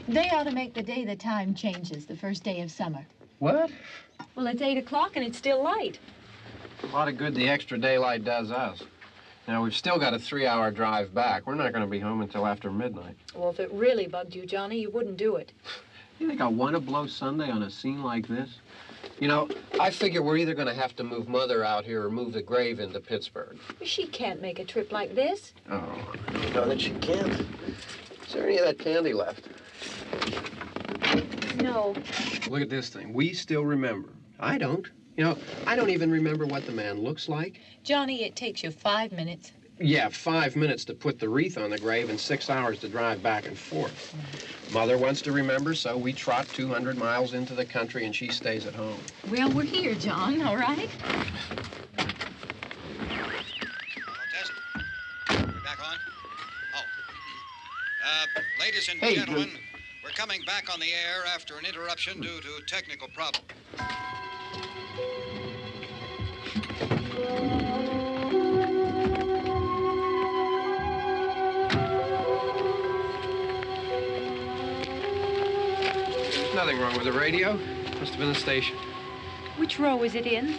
They ought to make the day the time changes, the first day of summer. What? Well, it's 8 o'clock and it's still light. A lot of good the extra daylight does us. Now, we've still got a 3-hour drive back. We're not going to be home until after midnight. Well, if it really bugged you, Johnny, you wouldn't do it. You think I want to blow Sunday on a scene like this? You know, I figure we're either going to have to move Mother out here or move the grave into Pittsburgh. She can't make a trip like this. Oh, you know that she can't. Is there any of that candy left? No. Look at this thing. We still remember. I don't. You know, I don't even remember what the man looks like. Johnny, it takes you 5 minutes. Yeah, 5 minutes to put the wreath on the grave and 6 hours to drive back and forth. Mother wants to remember, so we trot 200 miles into the country and she stays at home. Well, we're here, John, all right? Hello, Tess. We're back on? Oh. Ladies and gentlemen, we're coming back on the air after an interruption due to technical problem. There's nothing wrong with the radio. Must have been the station. Which row is it in?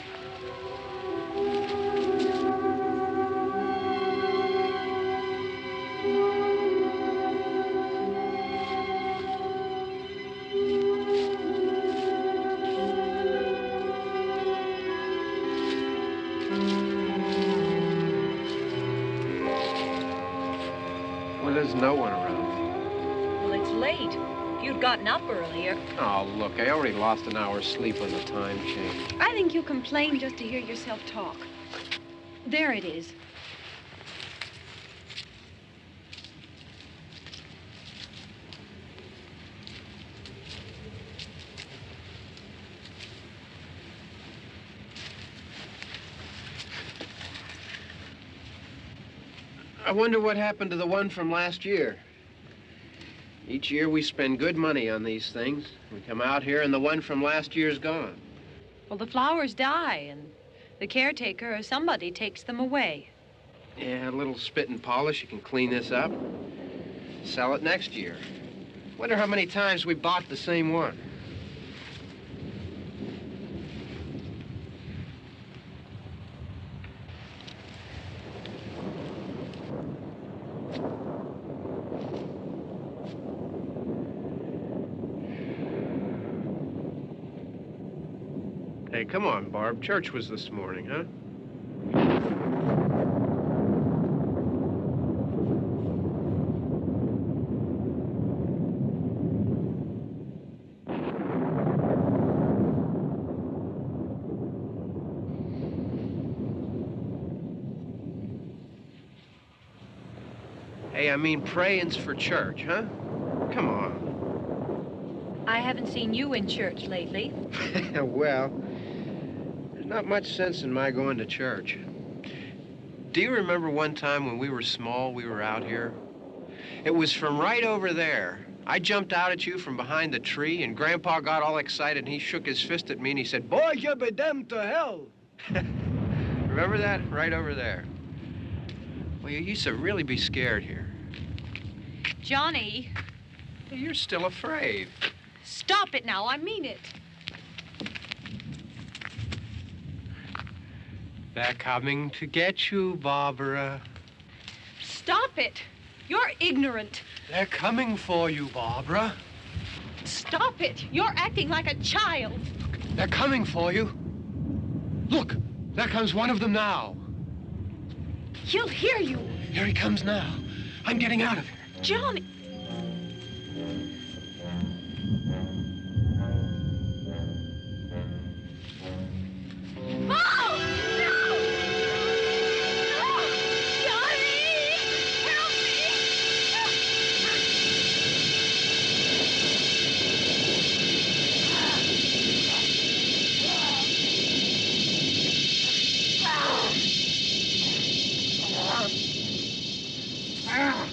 Well, there's no one around. Well, it's late. If you'd gotten up earlier. Oh, look, I already lost an hour's sleep when the time changed. I think you complain just to hear yourself talk. There it is. I wonder what happened to the one from last year. Each year we spend good money on these things. We come out here and the one from last year's gone. Well, the flowers die, and the caretaker or somebody takes them away. Yeah, a little spit and polish. You can clean this up. Sell it next year. Wonder how many times we bought the same one. Hey, come on, Barb. Church was this morning, huh? Hey, I mean, praying's for church, huh? Come on. I haven't seen you in church lately. Well, there's not much sense in my going to church. Do you remember one time when we were small, we were out here? It was from right over there. I jumped out at you from behind the tree, and Grandpa got all excited, and he shook his fist at me, and he said, "Boy, you be damned to hell." Remember that? Right over there. Well, you used to really be scared here. Johnny, You're still afraid. stop it now. I mean it. They're coming to get you, Barbara. Stop it. You're ignorant. They're coming for you, Barbara. Stop it. You're acting like a child. They're coming for you. Look, there comes one of them now. He'll hear you. Here he comes now. I'm getting out of here. Johnny. Oh! No! No! Johnny! Help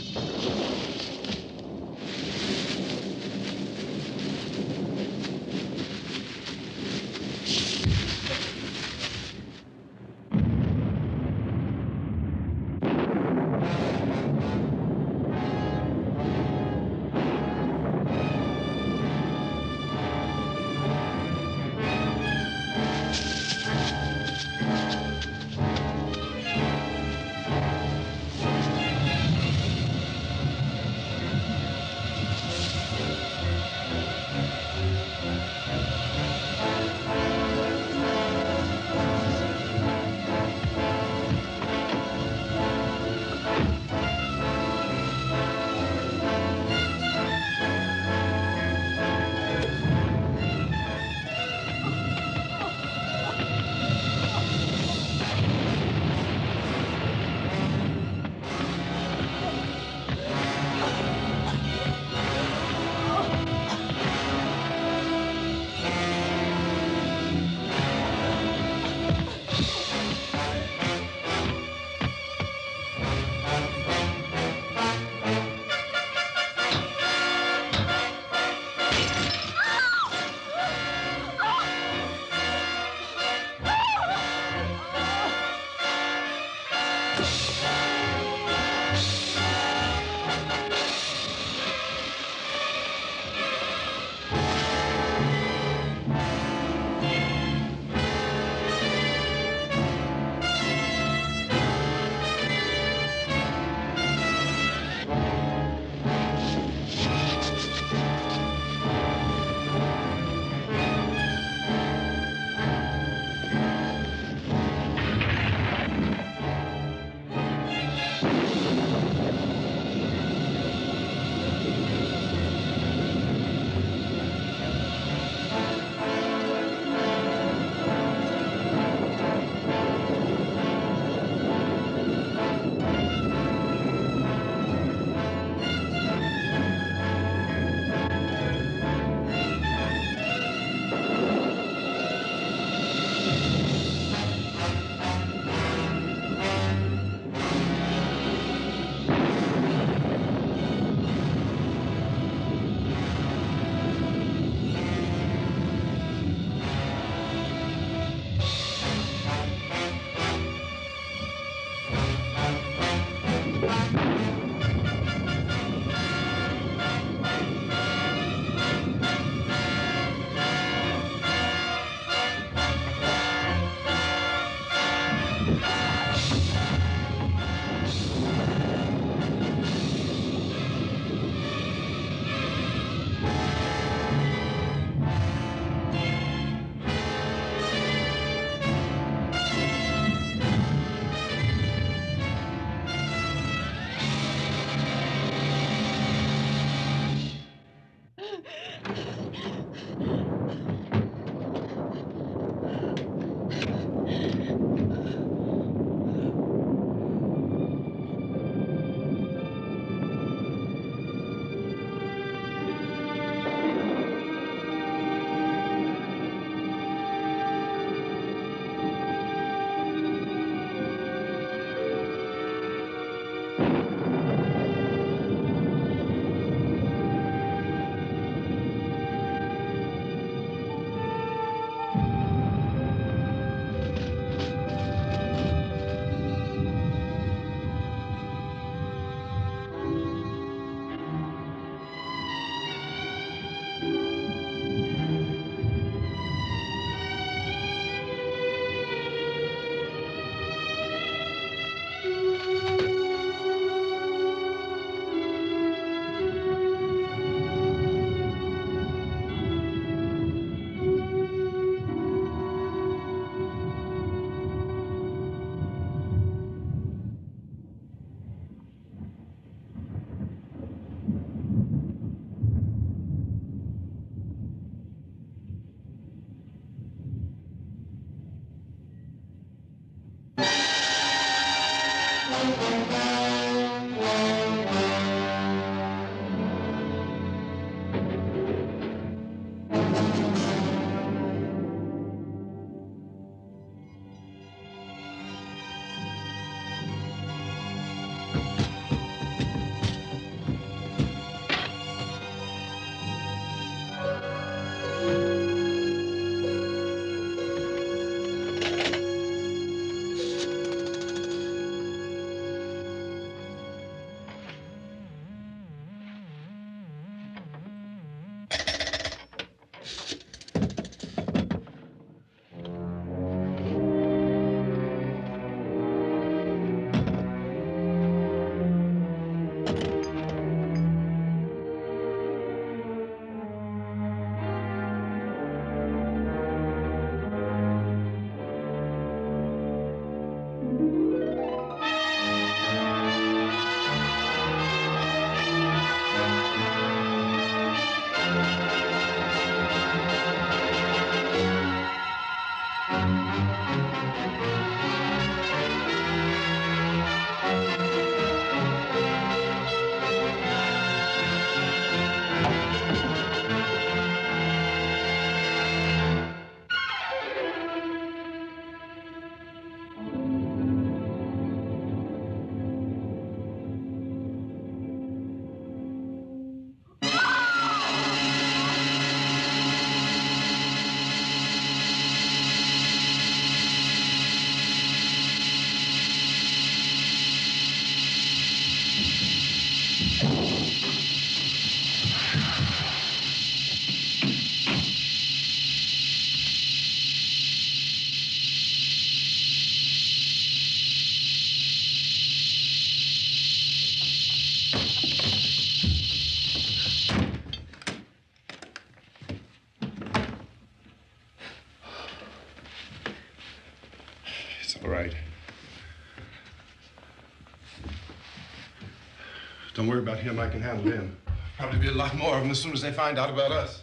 Don't worry about him. I can handle him. Probably be a lot more of them as soon as they find out about us.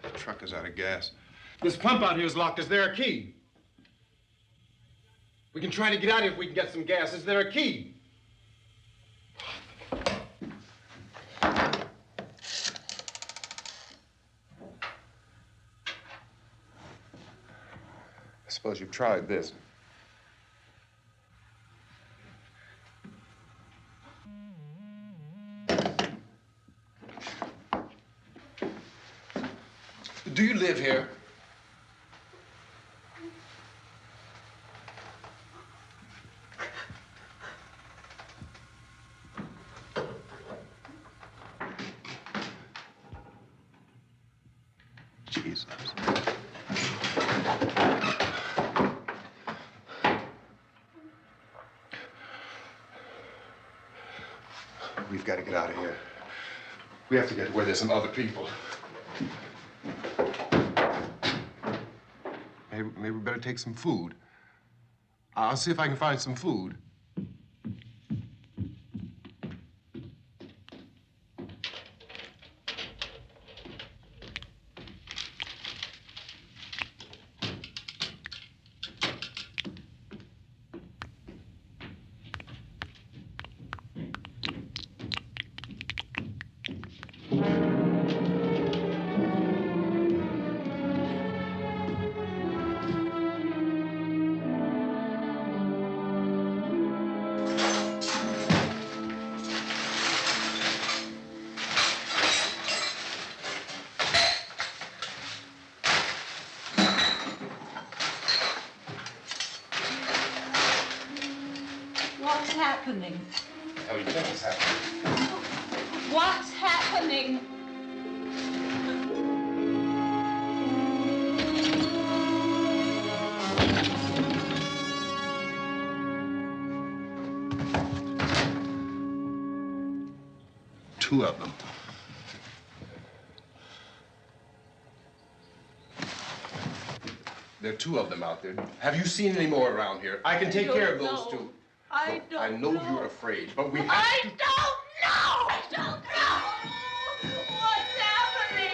The truck is out of gas. This pump out here is locked. Is there a key? We can try to get out of here if we can get some gas. Is there a key? I suppose you've tried this. Do you live here? Jesus. We've got to get out of here. We have to get where there's some other people. Maybe we better take some food. I'll see if I can find some food. What's happening? What do you think is happening? What's happening? Two of them. There are two of them out there. Have you seen any more around here? I can take care of those two. I don't I know you're afraid, but we have to... I don't know! I don't know! What's happening?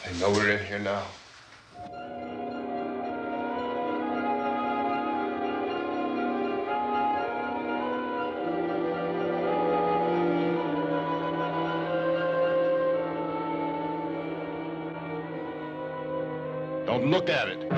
They know we're in here now. Don't look at it.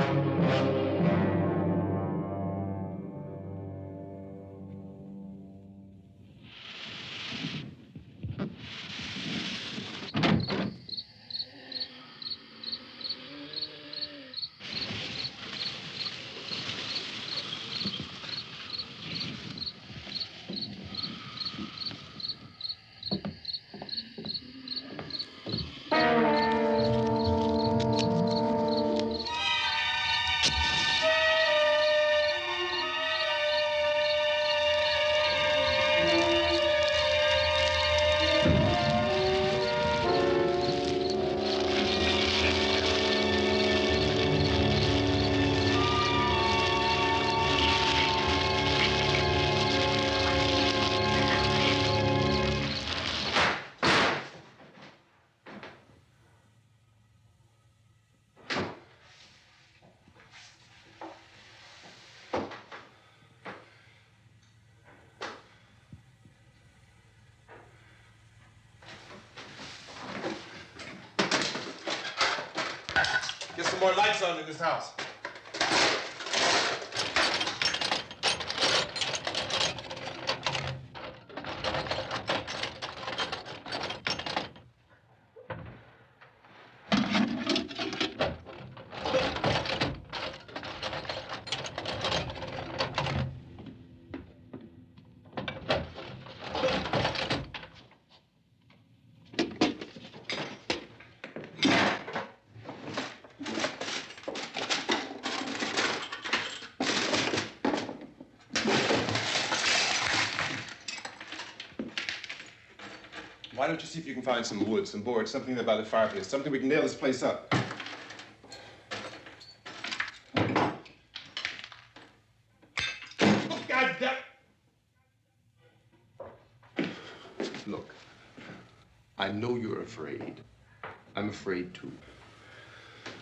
Get some more lights on in this house. Why don't you see if you can find some wood, some board, something there by the fireplace, something we can nail this place up. Oh, God damn! Look, I know you're afraid. I'm afraid too.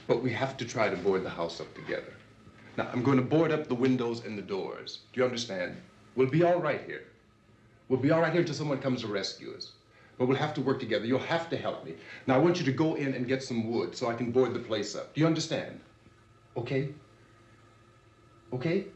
But we have to try to board the house up together. Now, I'm going to board up the windows and the doors. Do you understand? We'll be all right here. We'll be all right here until someone comes to rescue us. But we'll have to work together. You'll have to help me. Now, I want you to go in and get some wood so I can board the place up. Do you understand? Okay? Okay?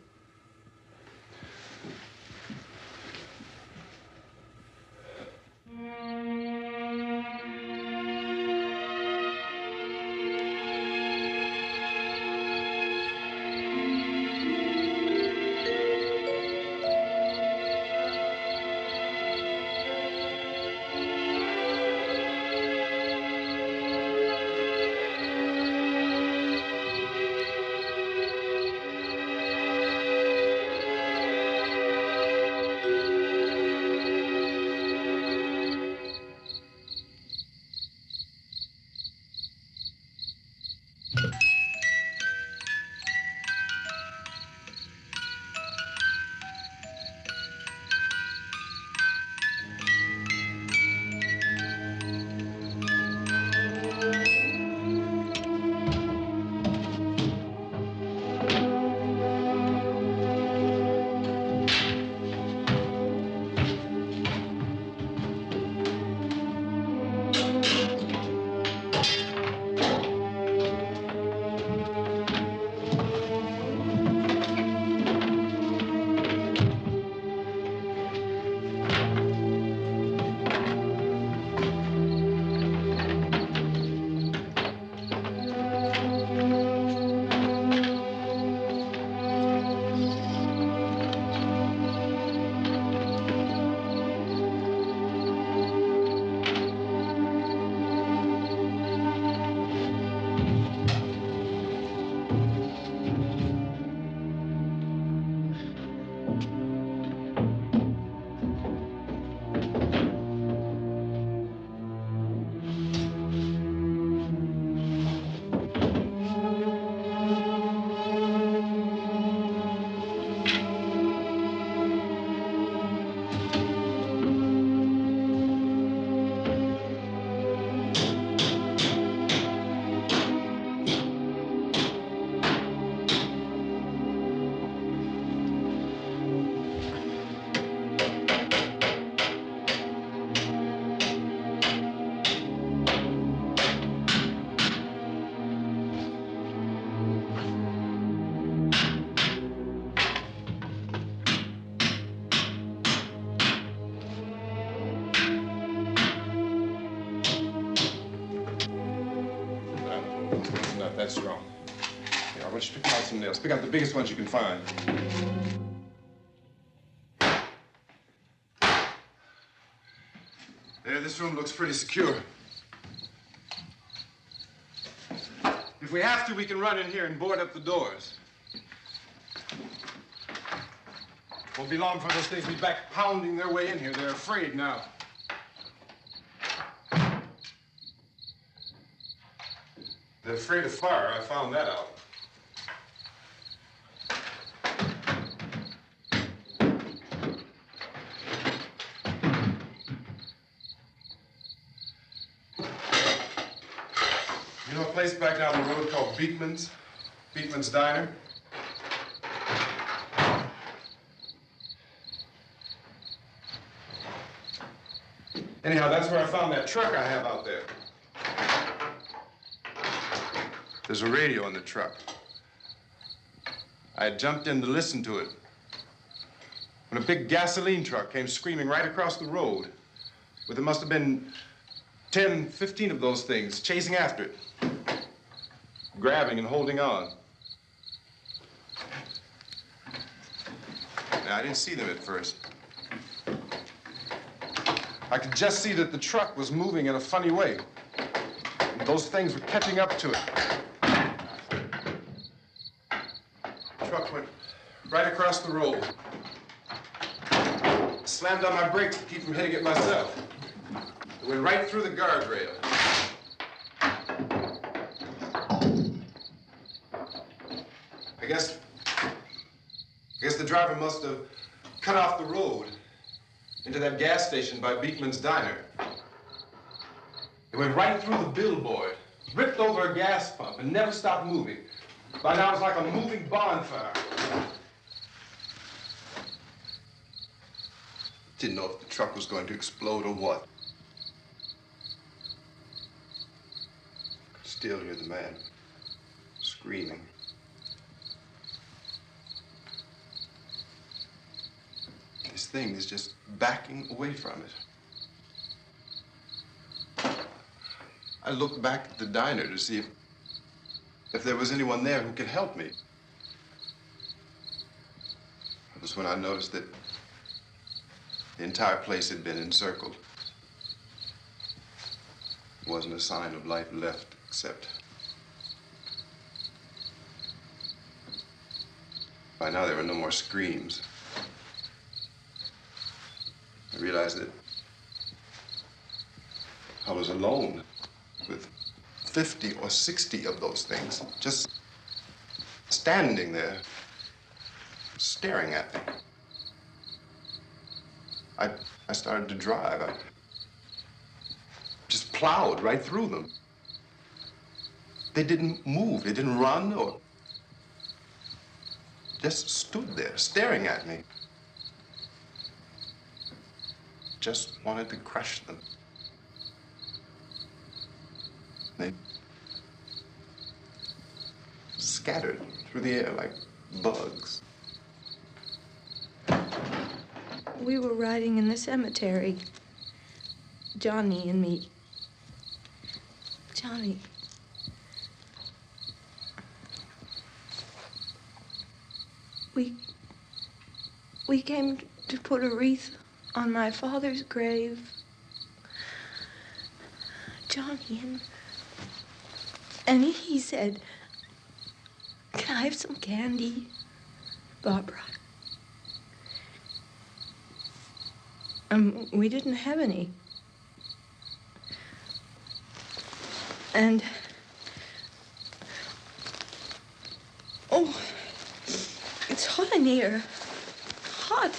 that's wrong. Here, I want you to pick out some nails. Pick out the biggest ones you can find. There, this room looks pretty secure. If we have to, we can run in here and board up the doors. Won't be long before those things be back pounding their way in here. They're afraid now. They're afraid of fire. I found that out. You know a place back down the road called Beekman's? Beekman's Diner? Anyhow, that's where I found that truck I have out there. There's a radio in the truck. I had jumped in to listen to it when a big gasoline truck came screaming right across the road with there must have been 10, 15 of those things chasing after it, grabbing and holding on. Now, I didn't see them at first. I could just see that the truck was moving in a funny way. And those things were catching up to it. The truck went right across the road. Slammed on my brakes to keep from hitting it myself. It went right through the guardrail. I guess the driver must have cut off the road into that gas station by Beekman's Diner. It went right through the billboard, ripped over a gas pump, and never stopped moving. By now, it was like a moving bonfire. Didn't know if the truck was going to explode or what. Could still hear the man screaming. This thing is just backing away from it. I looked back at the diner to see if there was anyone there who could help me. It was when I noticed that the entire place had been encircled. There wasn't a sign of life left except by now there were no more screams. I realized that I was alone with 50 or 60 of those things, just standing there, staring at me. I started to drive. I just plowed right through them. They didn't move, they didn't run or just stood there, staring at me. Just wanted to crush them. They scattered through the air like bugs. We were riding in the cemetery, Johnny and me. Johnny. We came to put a wreath on my father's grave. Johnny, and he said, "Can I have some candy, Barbara?" We didn't have any. And, oh, it's hot in here. Hot.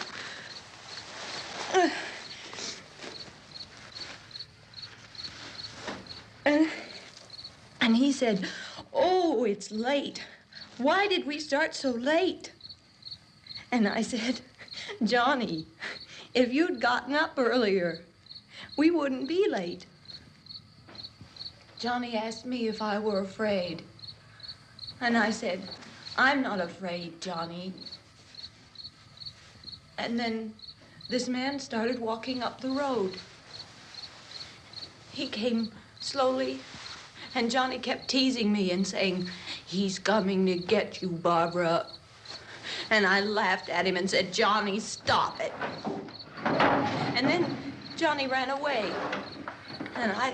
And he said, "Oh, it's late. Why did we start so late?" And I said, "Johnny, if you'd gotten up earlier, we wouldn't be late." Johnny asked me if I were afraid. And I said, "I'm not afraid, Johnny." And then this man started walking up the road. He came slowly And Johnny kept teasing me and saying, "He's coming to get you, Barbara." And I laughed at him and said, "Johnny, stop it." And then Johnny ran away. And I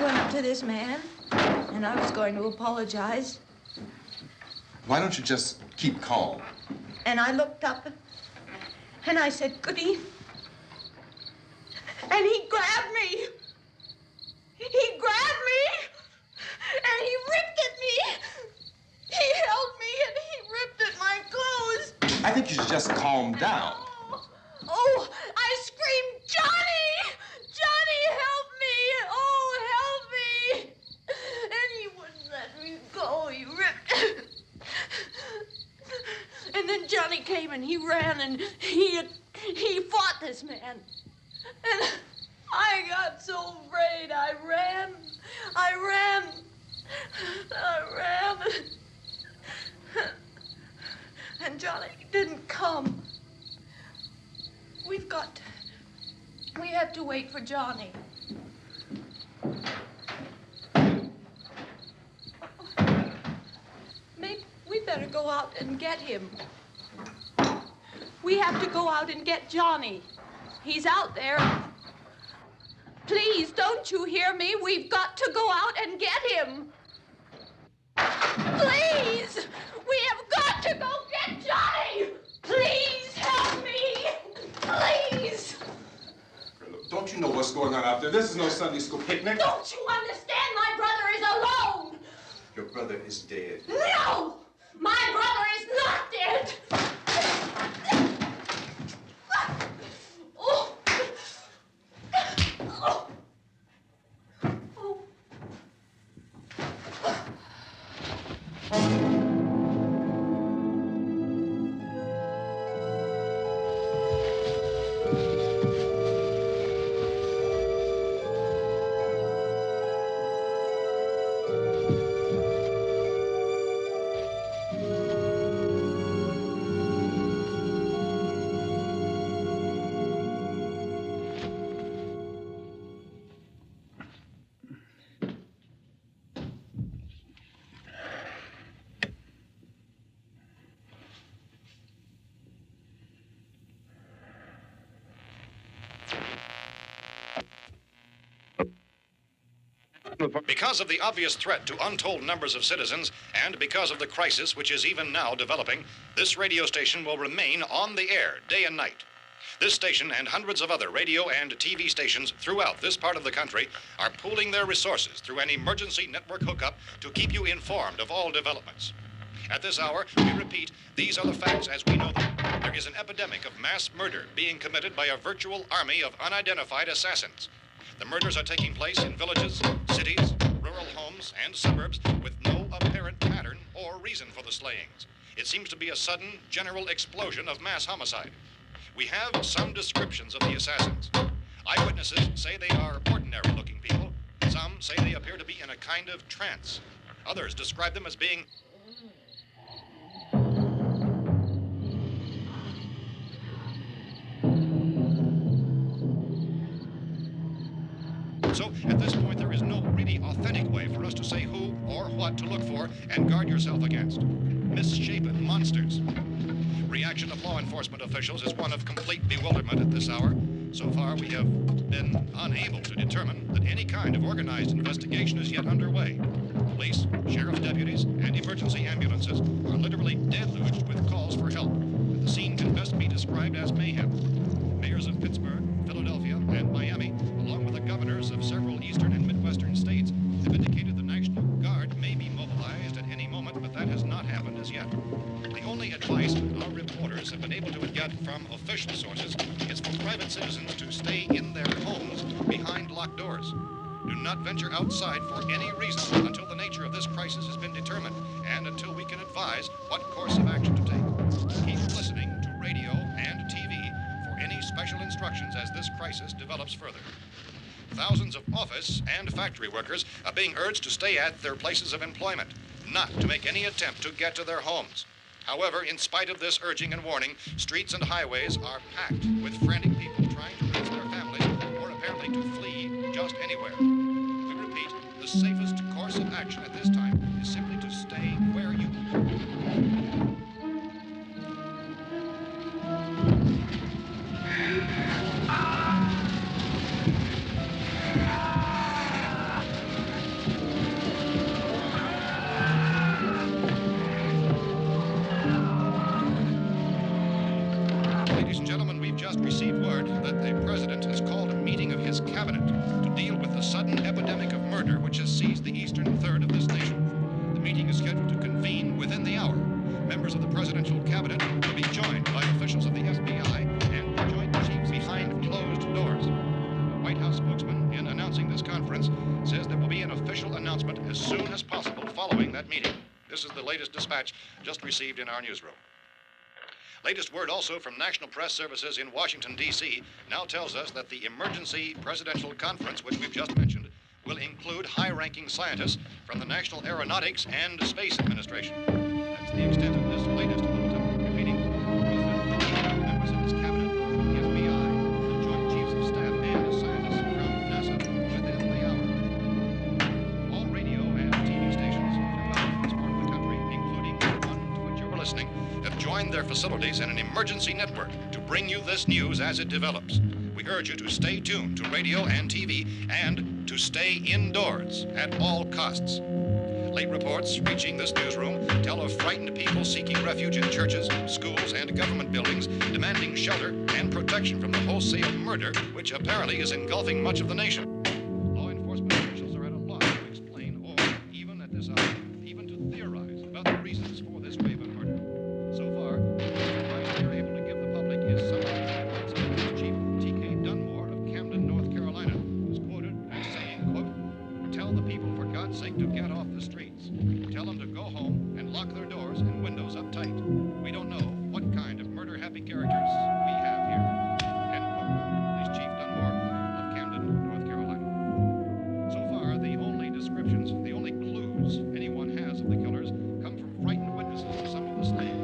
went up to this man, and I was going to apologize. Why don't you just keep calm? And I looked up, and I said, "Good evening." And he grabbed me. He grabbed me, and he ripped at me. He held me, and he ripped at my clothes. I think you should just calm down. Oh, I screamed, "Johnny! Johnny, help me! Oh, help me!" And he wouldn't let me go. He ripped. And then Johnny came and he ran and he fought this man. And I got so afraid. I ran. And Johnny didn't come. We have to wait for Johnny. Maybe we better go out and get him. We have to go out and get Johnny. He's out there. Please, don't you hear me? We've got to go out and get him. Please! We have got to go get Johnny! Please help me! Please! Look, don't you know what's going on out there? This is no Sunday school picnic. Don't you understand? My brother is alone! Your brother is dead. No! My brother is not dead! Oh. Oh. Oh. Because of the obvious threat to untold numbers of citizens, and because of the crisis which is even now developing, this radio station will remain on the air day and night. This station and hundreds of other radio and TV stations throughout this part of the country are pooling their resources through an emergency network hookup to keep you informed of all developments. At this hour, we repeat, these are the facts as we know them. There is an epidemic of mass murder being committed by a virtual army of unidentified assassins. The murders are taking place in villages, cities, rural homes, and suburbs with no apparent pattern or reason for the slayings. It seems to be a sudden, general explosion of mass homicide. We have some descriptions of the assassins. Eyewitnesses say they are ordinary-looking people. Some say they appear to be in a kind of trance. Others describe them as being So, at this point, there is no really authentic way for us to say who or what to look for and guard yourself against. Misshapen monsters. Reaction of law enforcement officials is one of complete bewilderment at this hour. So far, we have been unable to determine that any kind of organized investigation is yet underway. Police, sheriff's deputies, and emergency ambulances are literally deluged with calls for help. And the scene can best be described as mayhem. Mayors of Pittsburgh, Philadelphia, and Miami, along with the governors of several eastern and midwestern states, have indicated the National Guard may be mobilized at any moment, but that has not happened as yet. The only advice our reporters have been able to get from official sources is for private citizens to stay in their homes behind locked doors. Do not venture outside for any reason until the nature of this crisis has been determined and until we can advise what course of action to take. Keep listening to radio and TV for any special instructions as this crisis develops further. Thousands of office and factory workers are being urged to stay at their places of employment, not to make any attempt to get to their homes. However, in spite of this urging and warning, streets and highways are packed with frantic people trying to reach their families or apparently to flee just anywhere. We repeat, the safest course of action at this time is simply to stay where you are. Ladies and gentlemen, we've just received word that the president has called a meeting of his cabinet to deal with the sudden epidemic of murder which has seized the eastern third of this nation. The meeting is scheduled to convene within the hour. Members of the presidential cabinet will be joined by officials of the FBI and the Joint Chiefs behind closed doors. The White House spokesman, in announcing this conference, says there will be an official announcement as soon as possible following that meeting. This is the latest dispatch just received in our newsroom. Latest word also from National Press Services in Washington, D.C. now tells us that the emergency presidential conference, which we've just mentioned, will include high-ranking scientists from the National Aeronautics and Space Administration. That's the extent of this latest bulletin. Repeating, the President, members of his cabinet, the FBI, the Joint Chiefs of Staff, and scientists from NASA within the hour. All radio and TV stations throughout this part of the country, including the one to which you're listening, have joined their facilities in an emergency network to bring you this news as it develops. We urge you to stay tuned to radio and TV and to stay indoors at all costs. Late reports reaching this newsroom tell of frightened people seeking refuge in churches, schools, and government buildings, demanding shelter and protection from the wholesale murder which apparently is engulfing much of the nation. Law enforcement officials are at a loss to explain or, even at this hour, even to theorize about the reasons for this wave of murder. So far, the advice we are able to give the public is summarized by Police Chief T.K. Dunmore of Camden, North Carolina, who's quoted as saying, quote, "Tell the people, for God's sake, to get off the streets. Tell them to go home and lock their doors and windows up tight. We don't know what kind of murder-happy characters we have here." End quote. Police Chief Dunmore of Camden, North Carolina. So far, the only descriptions, the only clues anyone has of the killers come from frightened witnesses to some of the slayings.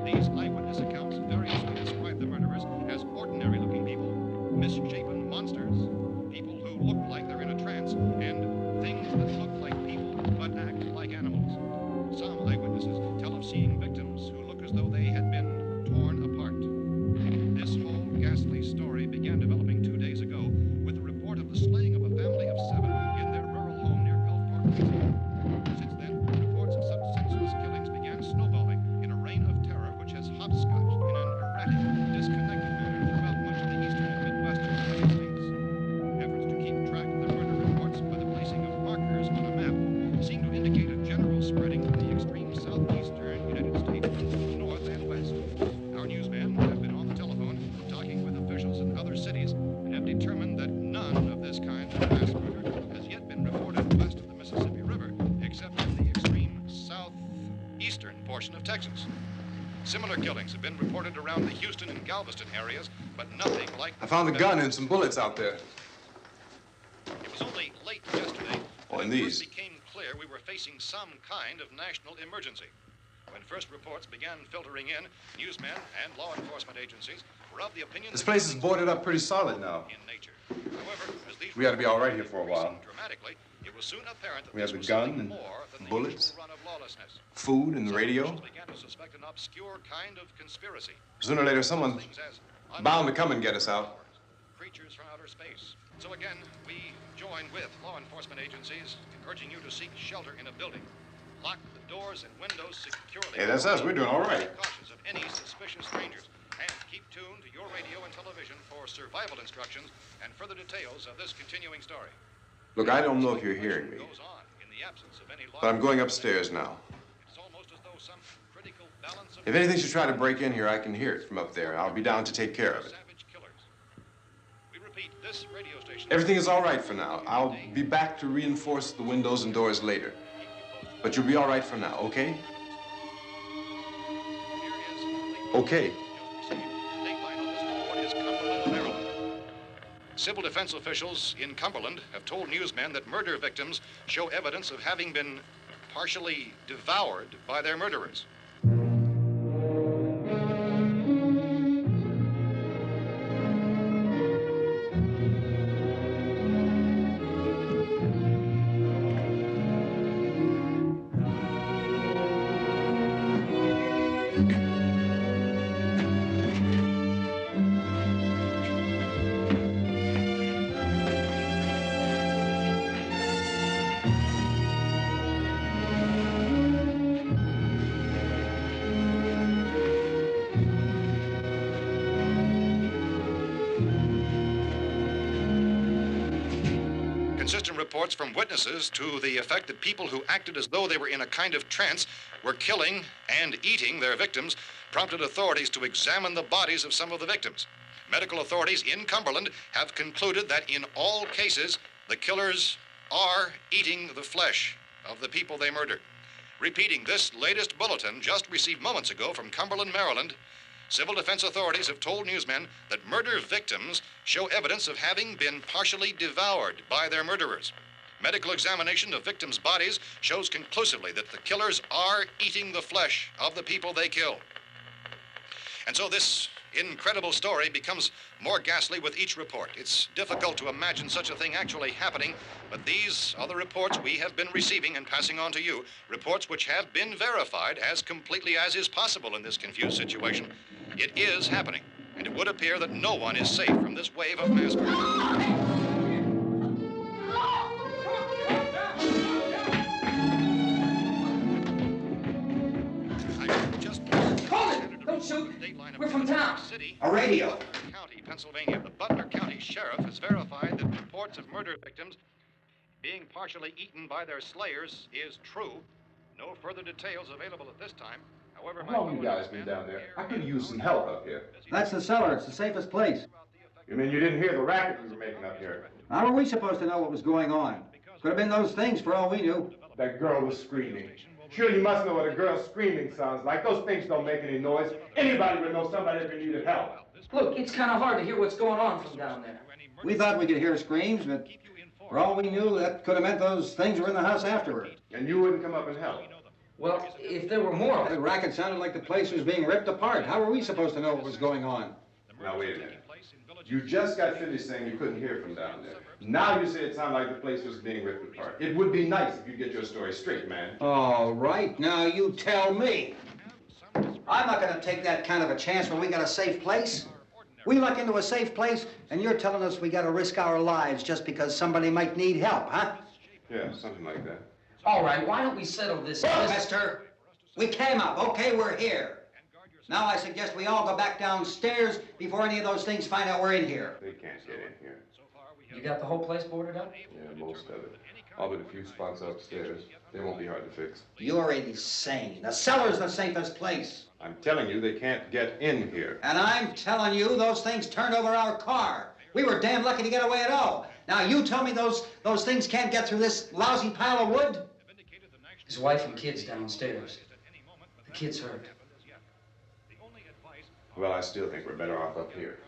These eyewitness accounts variously describe the murderers as ordinary-looking people, misshapen monsters, people who look like they're in a trance, and things that look like people but act like animals. Some eyewitnesses tell of seeing victims who look as though they had been torn apart. This whole ghastly story began developing 2 days ago with the report of the slaying of a family of 7 in their rural home near Gulfport, Louisiana. Since then, reports of such senseless killings began snowballing in a reign of terror which has hopscotched in an erratic, disconnected manner throughout much of the eastern and midwestern United States. Efforts to keep track of the murder reports by the placing of markers on a map seem to indicate a general spreading from the extreme southeastern United States to the north and west. Our newsmen have been on the telephone talking with officials in other cities and have determined that none of this kind of mass murder has yet been reported west of the Mississippi River, except in the extreme southeastern portion of Texas. Similar killings have been reported around the Houston and Galveston areas, but nothing like... I found a gun and some bullets out there. It was only late yesterday Oh, that and it these. first became clear we were facing some kind of national emergency. When first reports began filtering in, newsmen and law enforcement agencies were of the opinion This that place is killings boarded were up pretty solid now. in nature. However, as these We ought to be all right reports here for a while. increased dramatically, it was soon apparent that We this have the was gun something and more than the bullets, usual run of lawlessness. food and the Some radio. officials began to suspect an obscure kind of conspiracy. Sooner or later, someone's Things as bound to come and get us out. creatures from outer space. So again, we join with law enforcement agencies in urging you to seek shelter in a building. Lock the doors and windows securely. Hey, that's us. We're doing all right. Be cautious of any suspicious strangers. And keep tuned to your radio and television for survival instructions and further details of this continuing story. Look, I don't know if you're hearing me, Goes on in the absence of any law but I'm going enforcement. upstairs now. It's almost as though some critical balance of If anything should try to break in here, I can hear it from up there. I'll be down to take care of it. savage killers. We repeat, this radio station. Everything is all right for now. I'll be back to reinforce the windows and doors later. But you'll be all right for now, okay? Okay. Civil defense officials in Cumberland have told newsmen that murder victims show evidence of having been partially devoured by their murderers. Consistent reports from witnesses to the effect that people who acted as though they were in a kind of trance were killing and eating their victims prompted authorities to examine the bodies of some of the victims. Medical authorities in Cumberland have concluded that in all cases, the killers are eating the flesh of the people they murdered. Repeating this latest bulletin just received moments ago from Cumberland, Maryland, civil defense authorities have told newsmen that murder victims show evidence of having been partially devoured by their murderers. Medical examination of victims' bodies shows conclusively that the killers are eating the flesh of the people they kill. And so this incredible story becomes more ghastly with each report. It's difficult to imagine such a thing actually happening, but these are the reports we have been receiving and passing on to you, reports which have been verified as completely as is possible in this confused situation. It is happening, and it would appear that no one is safe from this wave of mass murder. Don't shoot. We're from town. A radio. County, Pennsylvania. The Butler County Sheriff has verified that reports of murder victims being partially eaten by their slayers is true. No further details available at this time. However, How long you guys been down there? I could use some help up here. That's the cellar. It's the safest place. You mean you didn't hear the racket we were making up here? How were we supposed to know what was going on? Could have been those things for all we knew. That girl was screaming. Sure, you must know what a girl screaming sounds like. Those things don't make any noise. Anybody would know somebody if they needed help. Look, it's kind of hard to hear what's going on from down there. We thought we could hear screams, but for all we knew, that could have meant those things were in the house afterward. And you wouldn't come up and help? Well, if there were more... The racket sounded like the place was being ripped apart. How were we supposed to know what was going on? Now, wait a minute. You just got finished saying you couldn't hear from down there. Now you say it sounded like the place was being ripped apart. It would be nice if you get your story straight, man. All right, now you tell me. I'm not going to take that kind of a chance when we got a safe place. We luck into a safe place, and you're telling us we got to risk our lives just because somebody might need help, huh? Yeah, something like that. All right, why don't we settle this? Look, mister, we came up. Okay, we're here. Now I suggest we all go back downstairs before any of those things find out we're in here. They can't get in here. You got the whole place boarded up? Yeah, most of it. All but a few spots upstairs. They won't be hard to fix. You're insane. The cellar's the safest place. I'm telling you, they can't get in here. And I'm telling you, those things turned over our car. We were damn lucky to get away at all. Now you tell me those things can't get through this lousy pile of wood? His wife and kids downstairs. The kid's hurt. Well, I still think we're better off up here.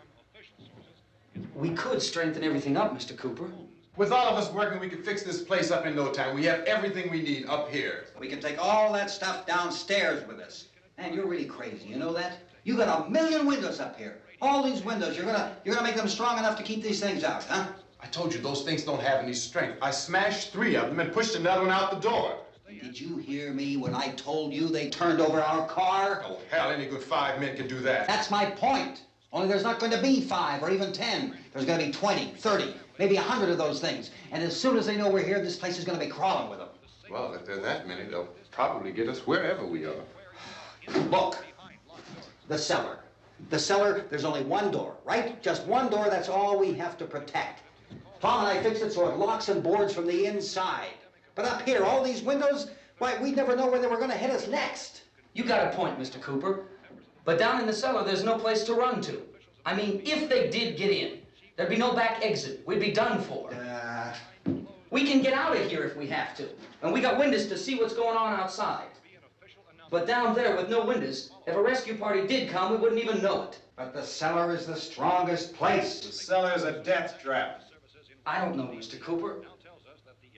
We could strengthen everything up, Mr. Cooper. With all of us working, we could fix this place up in no time. We have everything we need up here. We can take all that stuff downstairs with us. Man, you're really crazy, you know that? You got 1,000,000 windows up here. All these windows, you're gonna make them strong enough to keep these things out, huh? I told you those things don't have any strength. I smashed 3 of them and pushed another one out the door. Did you hear me when I told you they turned over our car? Oh, hell, any good 5 men can do that. That's my point. Only there's not going to be 5 or even 10. There's going to be 20, 30, maybe 100 of those things. And as soon as they know we're here, this place is going to be crawling with them. Well, if there are that many, they'll probably get us wherever we are. Look, the cellar. The cellar, there's only one door, right? Just one door, that's all we have to protect. Tom and I fixed it so it locks and boards from the inside. But up here, all these windows, why, we'd never know where they were going to hit us next. You got a point, Mr. Cooper. But down in the cellar, there's no place to run to. I mean, if they did get in, there'd be no back exit. We'd be done for. We can get out of here if we have to. And we got windows to see what's going on outside. But down there with no windows, if a rescue party did come, we wouldn't even know it. But the cellar is the strongest place. The cellar's a death trap. I don't know, Mr. Cooper.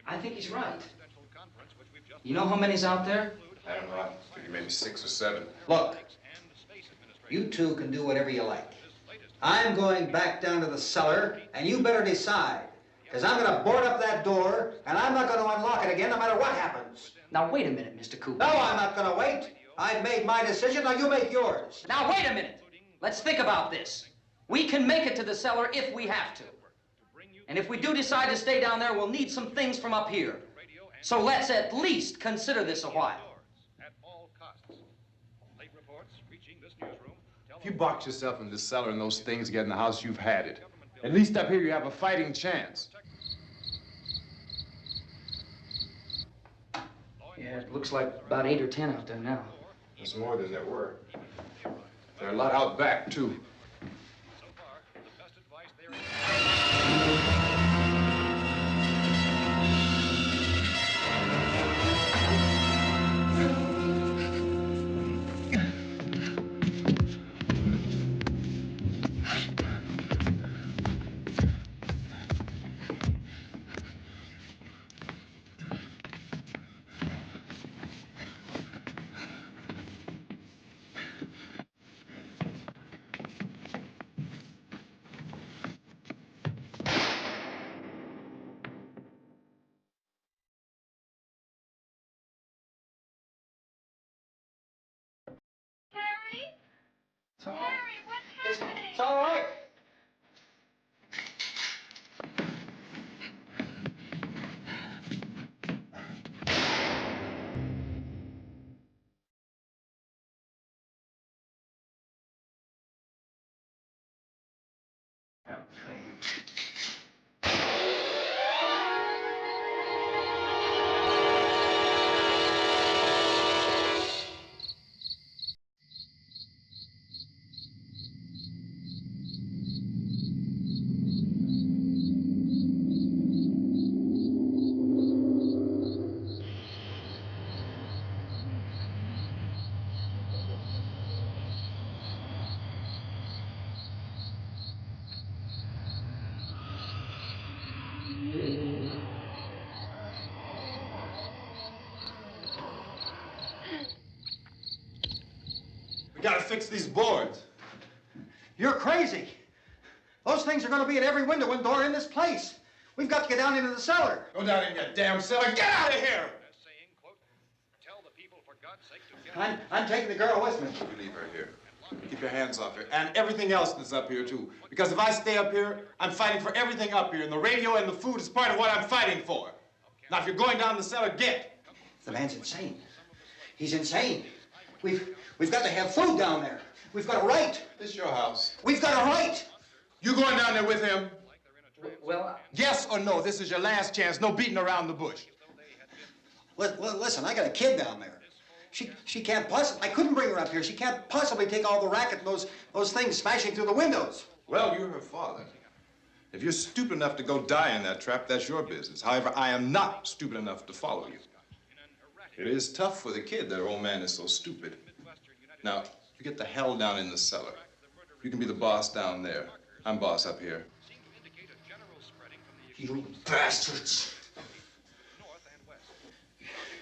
I think he's right. You know how many's out there? I don't know. I figure maybe 6 or 7. Look, you two can do whatever you like. I'm going back down to the cellar, and you better decide. Because I'm going to board up that door, and I'm not going to unlock it again no matter what happens. Now, wait a minute, Mr. Cooper. No, I'm not going to wait. I've made my decision, now you make yours. Now, wait a minute. Let's think about this. We can make it to the cellar if we have to. And if we do decide to stay down there, we'll need some things from up here. So let's at least consider this a while. If you box yourself in the cellar and those things get in the house, you've had it. At least up here you have a fighting chance. Yeah, it looks like about 8 or 10 out there now. There's more than there were. There are a lot out back, too. It's all right. We gotta fix these boards. You're crazy. Those things are going to be at every window and door in this place. We've got to get down into the cellar. Go down in your damn cellar. Get out of here! I'm taking the girl with me. You leave her here. Keep your hands off her. And everything else that's up here, too. Because if I stay up here, I'm fighting for everything up here. And the radio and the food is part of what I'm fighting for. Now, if you're going down the cellar, get. The man's insane. He's insane. We've got to have food down there. We've got a right. This is your house. We've got a right. You going down there with him? Well, Yes or no? This is your last chance. No beating around the bush. Listen, I got a kid down there. She can't possibly, I couldn't bring her up here. She can't possibly take all the racket and those things smashing through the windows. Well, you're her father. If you're stupid enough to go die in that trap, that's your business. However, I am not stupid enough to follow you. It is tough for the kid that her old man is so stupid. Now, you get the hell down in the cellar. You can be the boss down there. I'm boss up here. You bastards.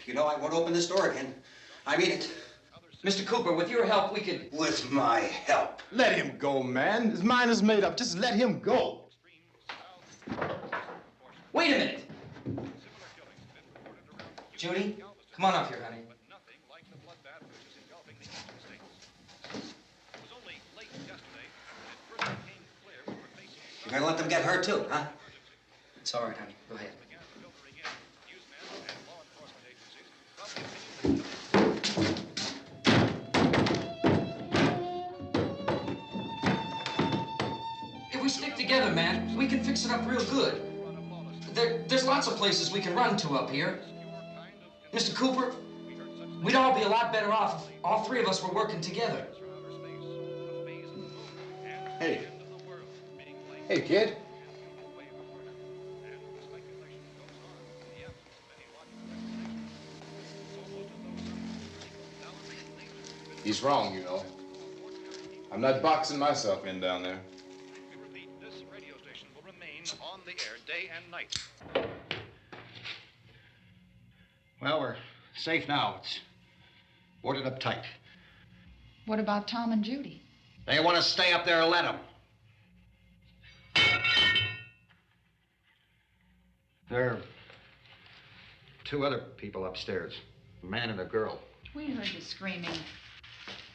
You know, I won't open this door again. I mean it. Mr. Cooper, with your help, we could... With my help. Let him go, man. His mind is made up. Just let him go. Wait a minute. Judy, come on up here, honey. You're gonna let them get hurt too, huh? It's all right, honey. Go ahead. If we stick together, man, we can fix it up real good. There's lots of places we can run to up here. Mr. Cooper, we'd all be a lot better off if all three of us were working together. Hey. Hey, kid. He's wrong, you know. I'm not boxing myself in down there. This radio station will remain on the air day and night. Well, we're safe now. It's boarded up tight. What about Tom and Judy? They want to stay up there, let them. There are two other people upstairs, a man and a girl. We heard you screaming.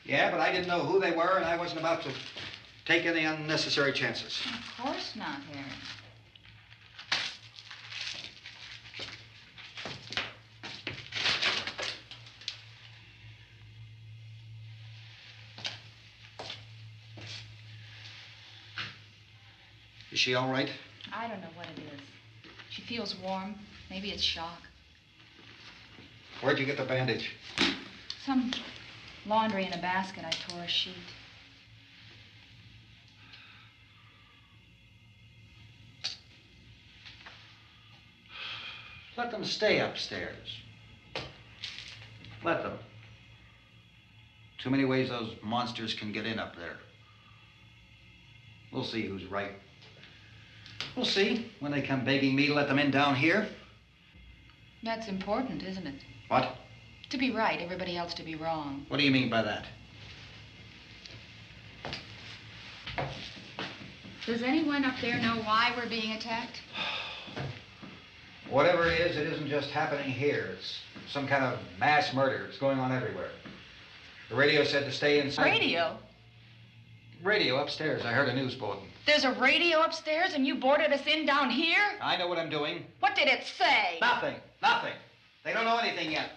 Yeah, but I didn't know who they were, and I wasn't about to take any unnecessary chances. Of course not, Harry. Is she all right? I don't know what it is. She feels warm. Maybe it's shock. Where'd you get the bandage? Some laundry in a basket. I tore a sheet. Let them stay upstairs. Let them. Too many ways those monsters can get in up there. We'll see who's right. We'll see when they come begging me to let them in down here. That's important, isn't it? What? To be right, everybody else to be wrong. What do you mean by that? Does anyone up there know why we're being attacked? Whatever it isn't just happening here. It's some kind of mass murder. It's going on everywhere. The radio said to stay inside. Radio? Radio upstairs. I heard a news bulletin. There's a radio upstairs and you boarded us in down here? I know what I'm doing. What did it say? Nothing. Nothing. They don't know anything yet.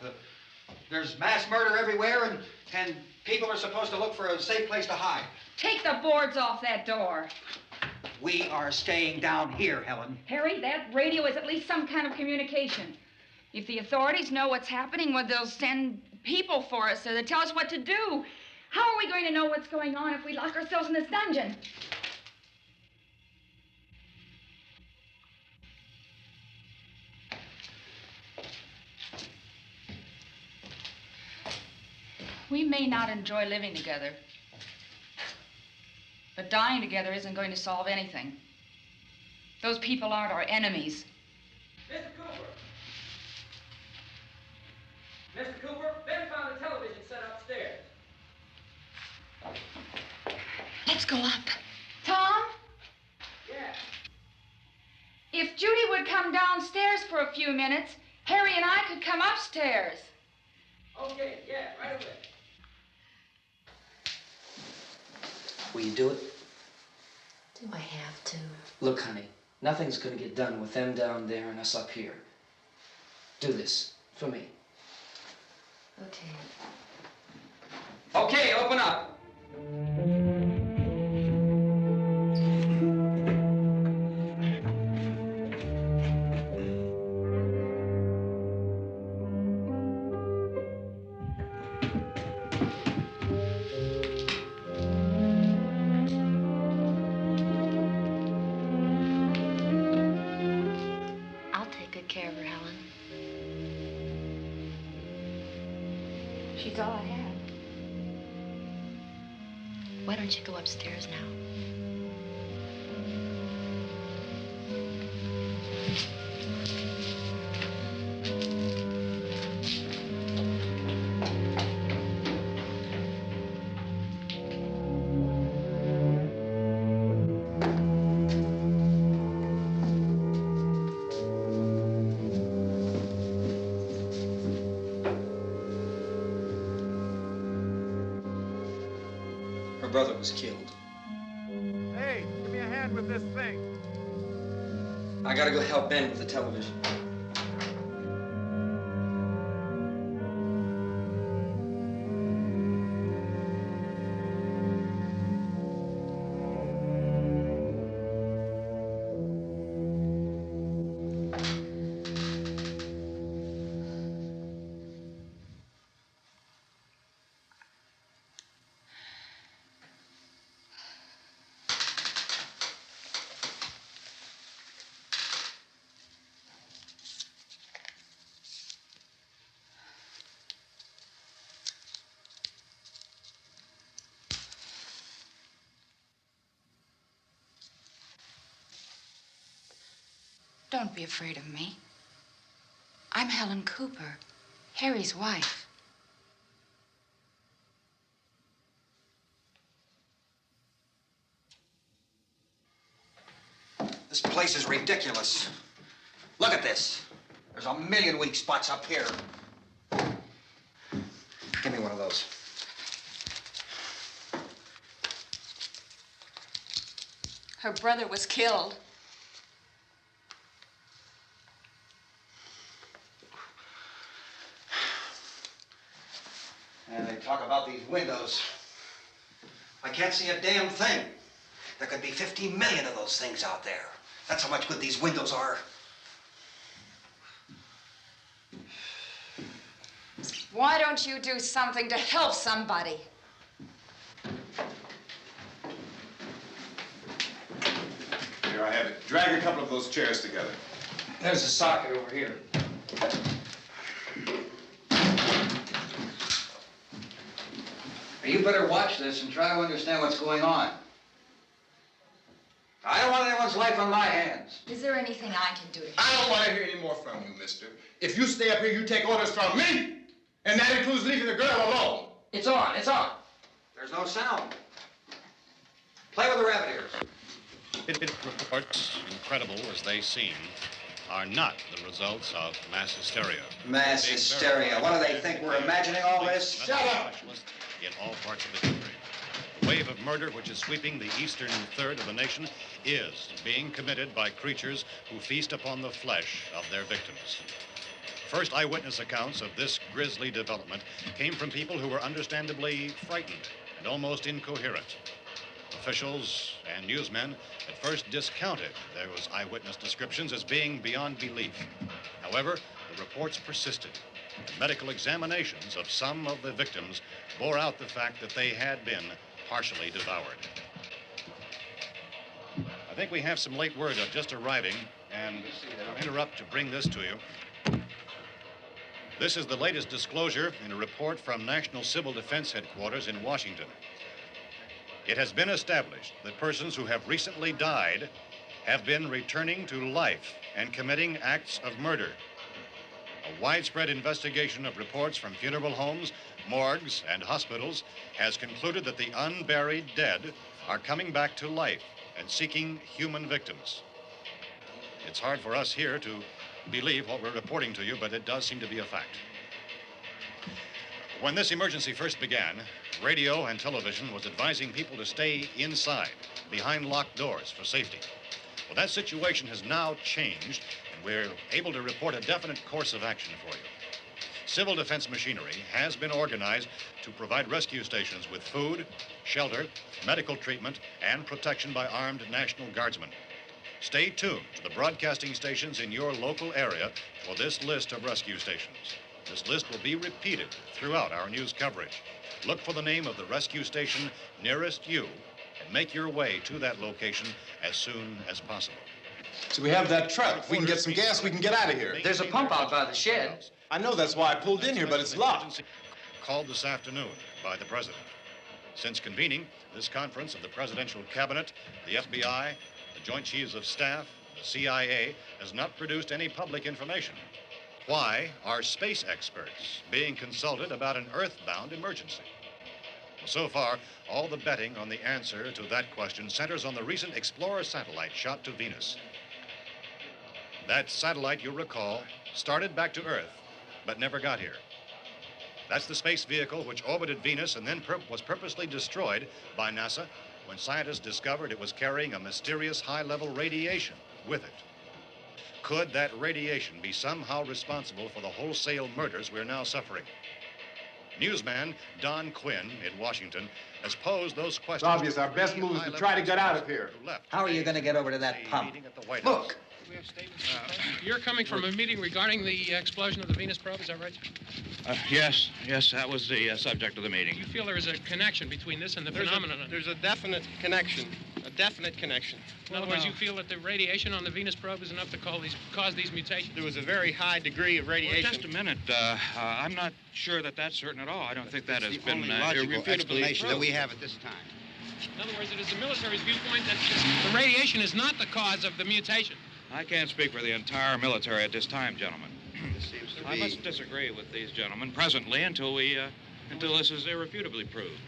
There's mass murder everywhere, and people are supposed to look for a safe place to hide. Take the boards off that door. We are staying down here, Helen. Harry, that radio is at least some kind of communication. If the authorities know what's happening, well, they'll send people for us so they'll tell us what to do. How are we going to know what's going on if we lock ourselves in this dungeon? We may not enjoy living together, but dying together isn't going to solve anything. Those people aren't our enemies. Mr. Cooper! Mr. Cooper, Ben found a television set upstairs. Let's go up. Tom? Yeah. If Judy would come downstairs for a few minutes, Harry and I could come upstairs. Okay, yeah, right away. Will you do it? Do I have to? Look, honey, nothing's gonna get done with them down there and us up here. Do this for me. Okay. Okay, open up. I'll take good care of her, Helen. She's all I have. Why don't you go upstairs now? Her brother was killed. Hey, give me a hand with this thing. I gotta go help Ben with the television. Don't be afraid of me. I'm Helen Cooper, Harry's wife. This place is ridiculous. Look at this. There's a million weak spots up here. Give me one of those. Her brother was killed. And they talk about these windows. I can't see a damn thing. There could be 15 million of those things out there. That's how much good these windows are. Why don't you do something to help somebody? Here I have it. Drag a couple of those chairs together. There's a socket over here. You better watch this and try to understand what's going on. I don't want anyone's life on my hands. Is there anything I can do to help? I don't want to hear any more from you, mister. If you stay up here, you take orders from me. And that includes leaving the girl alone. It's on, it's on. There's no sound. Play with the rabbit ears. Reports, incredible as they seem, are not the results of mass hysteria. Mass hysteria. What do they think? We're imagining all this? Shut up! In all parts of the country. The wave of murder which is sweeping the eastern third of the nation is being committed by creatures who feast upon the flesh of their victims. First eyewitness accounts of this grisly development came from people who were understandably frightened and almost incoherent. Officials and newsmen at first discounted those eyewitness descriptions as being beyond belief. However, the reports persisted. And medical examinations of some of the victims bore out the fact that they had been partially devoured. I think we have some late word just arriving, and I'll interrupt to bring this to you. This is the latest disclosure in a report from National Civil Defense Headquarters in Washington. It has been established that persons who have recently died have been returning to life and committing acts of murder. A widespread investigation of reports from funeral homes, morgues, and hospitals has concluded that the unburied dead are coming back to life and seeking human victims. It's hard for us here to believe what we're reporting to you, but it does seem to be a fact. When this emergency first began, radio and television was advising people to stay inside, behind locked doors for safety. Well, that situation has now changed, and we're able to report a definite course of action for you. Civil defense machinery has been organized to provide rescue stations with food, shelter, medical treatment, and protection by armed National Guardsmen. Stay tuned to the broadcasting stations in your local area for this list of rescue stations. This list will be repeated throughout our news coverage. Look for the name of the rescue station nearest you and make your way to that location as soon as possible. So we have that truck. If we can get some gas, we can get out of here. There's a pump out by the shed. I know, that's why I pulled in here, but it's locked. Called this afternoon by the president. Since convening this conference of the presidential cabinet, the FBI, the Joint Chiefs of Staff, the CIA has not produced any public information. Why are space experts being consulted about an earthbound emergency? Well, so far, all the betting on the answer to that question centers on the recent Explorer satellite shot to Venus. That satellite, you'll recall, started back to Earth, but never got here. That's the space vehicle which orbited Venus and then was purposely destroyed by NASA when scientists discovered it was carrying a mysterious high-level radiation with it. Could that radiation be somehow responsible for the wholesale murders we're now suffering? Newsman Don Quinn in Washington has posed those questions. It's obvious our best move is to try to get out of here. How are you going to get over to that pump? Look. You're coming from a meeting regarding the explosion of the Venus probe, is that right? Yes, that was the subject of the meeting. You feel there is a connection between this and the phenomenon? There's a definite connection. In other words, you feel that the radiation on the Venus probe is enough to cause these mutations? There was a very high degree of radiation. Well, just a minute. I'm not sure that that's certain at all. I don't think that has been only logical irrefutably explanation that proved. we have at this time. In other words, it is the military's viewpoint that the radiation is not the cause of the mutation. I can't speak for the entire military at this time, gentlemen. This seems to I be... must disagree with these gentlemen presently until this is irrefutably proved.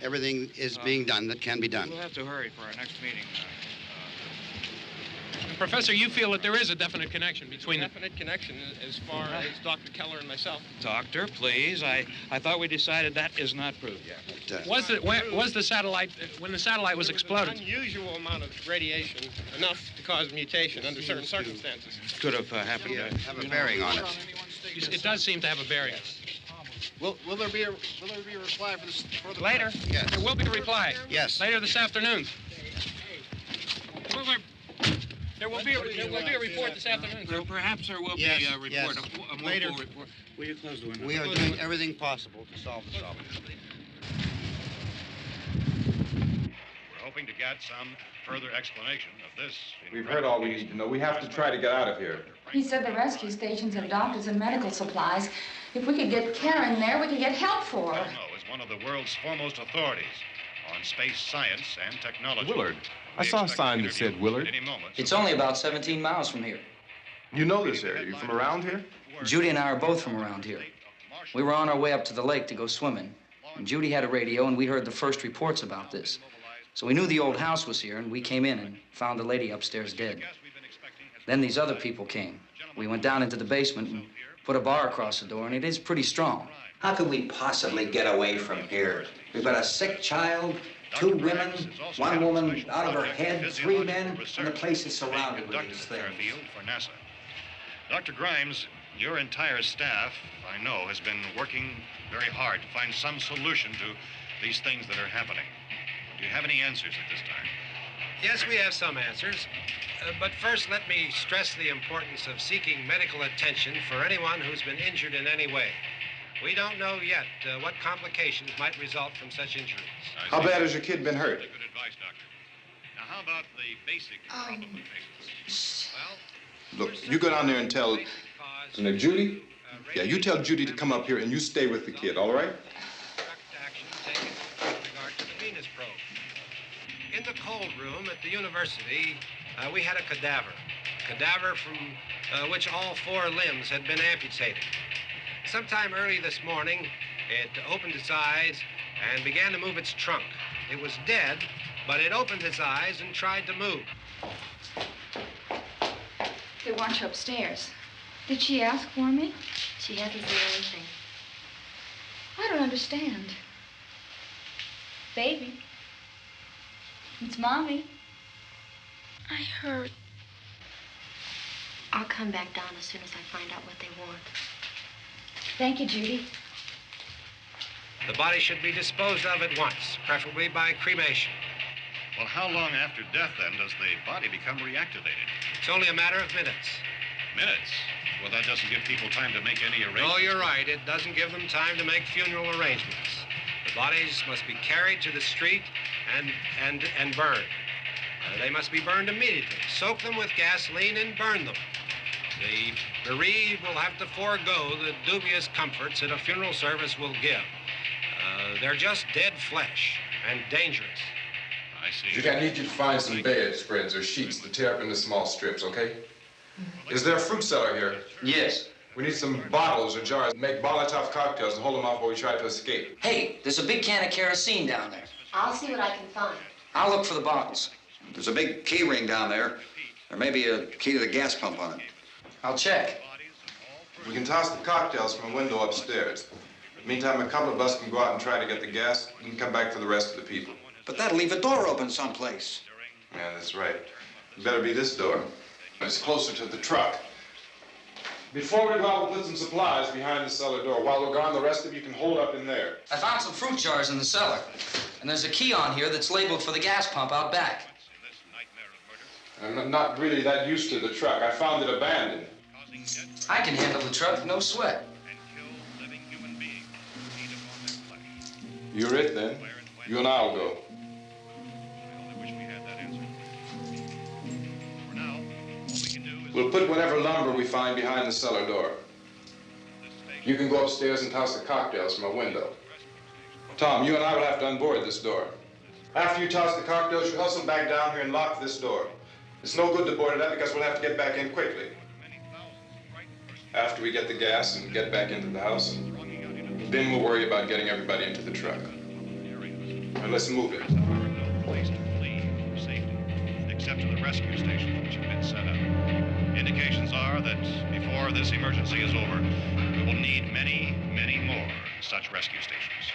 everything is being done that can be done. We'll have to hurry for our next meeting. Professor, you feel that there is a definite connection between them? Definite connection as far as Dr. Keller and myself. Doctor, please. I thought we decided that is not proved yet. Was the satellite, when the satellite was exploded? An unusual amount of radiation, enough to cause mutation under certain circumstances. Could have happened. Have a bearing on it. It does seem to have a bearing. Will there be a reply for this further? Later? Yes. There will be a reply. Yes. Later this afternoon. There will be a report this afternoon. Perhaps there will Yes, be a report, yes. a more Later. full report. Will you close the window? We are doing everything possible to solve the problem. We're hoping to get some further explanation of this. We've heard all we need to know. We have to try to get out of here. He said the rescue stations have doctors and medical supplies. If we could get care in there, we could get help for her. Romero is one of the world's foremost authorities on space science and technology. Willard. I saw a sign that said Willard. It's only about 17 miles from here. You know this area. You from around here? Judy and I are both from around here. We were on our way up to the lake to go swimming, and Judy had a radio, and we heard the first reports about this. So we knew the old house was here, and we came in and found the lady upstairs dead. Then these other people came. We went down into the basement and put a bar across the door, and it is pretty strong. How could we possibly get away from here? We've got a sick child, 2 women, 1 woman out of her head, 3 men, and the place is surrounded with these things. For NASA. Dr. Grimes, your entire staff, I know, has been working very hard to find some solution to these things that are happening. Do you have any answers at this time? Yes, we have some answers. But first, let me stress the importance of seeking medical attention for anyone who's been injured in any way. We don't know yet what complications might result from such injuries. How bad has your kid been hurt? Good advice, Doctor. Now, how about the basic problem of patients? Well, Look, you go down there and tell... Isn't it Judy? Yeah, you tell Judy to come up here and you stay with the kid, all right? Action taken with regard to the Venus probe. In the cold room at the university, we had a cadaver from which all 4 limbs had been amputated. Sometime early this morning, it opened its eyes and began to move its trunk. It was dead, but it opened its eyes and tried to move. They want you upstairs. Did she ask for me? She hasn't said anything. I don't understand. Baby. It's Mommy. I heard. I'll come back down as soon as I find out what they want. Thank you, Judy. The body should be disposed of at once, preferably by cremation. well, how long after death, then, does the body become reactivated? It's only a matter of minutes. Minutes? Well, that doesn't give people time to make any arrangements. No, you're right. It doesn't give them time to make funeral arrangements. The bodies must be carried to the street and burned. They must be burned immediately. Soak them with gasoline and burn them. The bereaved will have to forego the dubious comforts that a funeral service will give. They're just dead flesh and dangerous. I see. Judy, I need you to find some bedspreads or sheets to tear up into small strips, okay? Is there a fruit cellar here? Yes. We need some bottles or jars to make volatile cocktails and hold them off while we try to escape. Hey, there's a big can of kerosene down there. I'll see what I can find. I'll look for the bottles. There's a big key ring down there. There may be a key to the gas pump on it. I'll check. We can toss the cocktails from a window upstairs. Meantime, a couple of us can go out and try to get the gas and come back for the rest of the people. But that'll leave a door open someplace. Yeah, that's right. It better be this door. It's closer to the truck. Before we go out, we'll put some supplies behind the cellar door. While we're gone, the rest of you can hold up in there. I found some fruit jars in the cellar. And there's a key on here that's labeled for the gas pump out back. I'm not really that used to the truck. I found it abandoned. I can handle the truck, no sweat. You're it, then. You and I'll go. We'll put whatever lumber we find behind the cellar door. You can go upstairs and toss the cocktails from a window. Tom, you and I will have to unboard this door. After you toss the cocktails, you hustle back down here and lock this door. It's no good to board it up because we'll have to get back in quickly. After we get the gas and get back into the house, then we'll worry about getting everybody into the truck. Now let's move it. step to the rescue stations which have been set up. Indications are that before this emergency is over, we will need many, many more such rescue stations.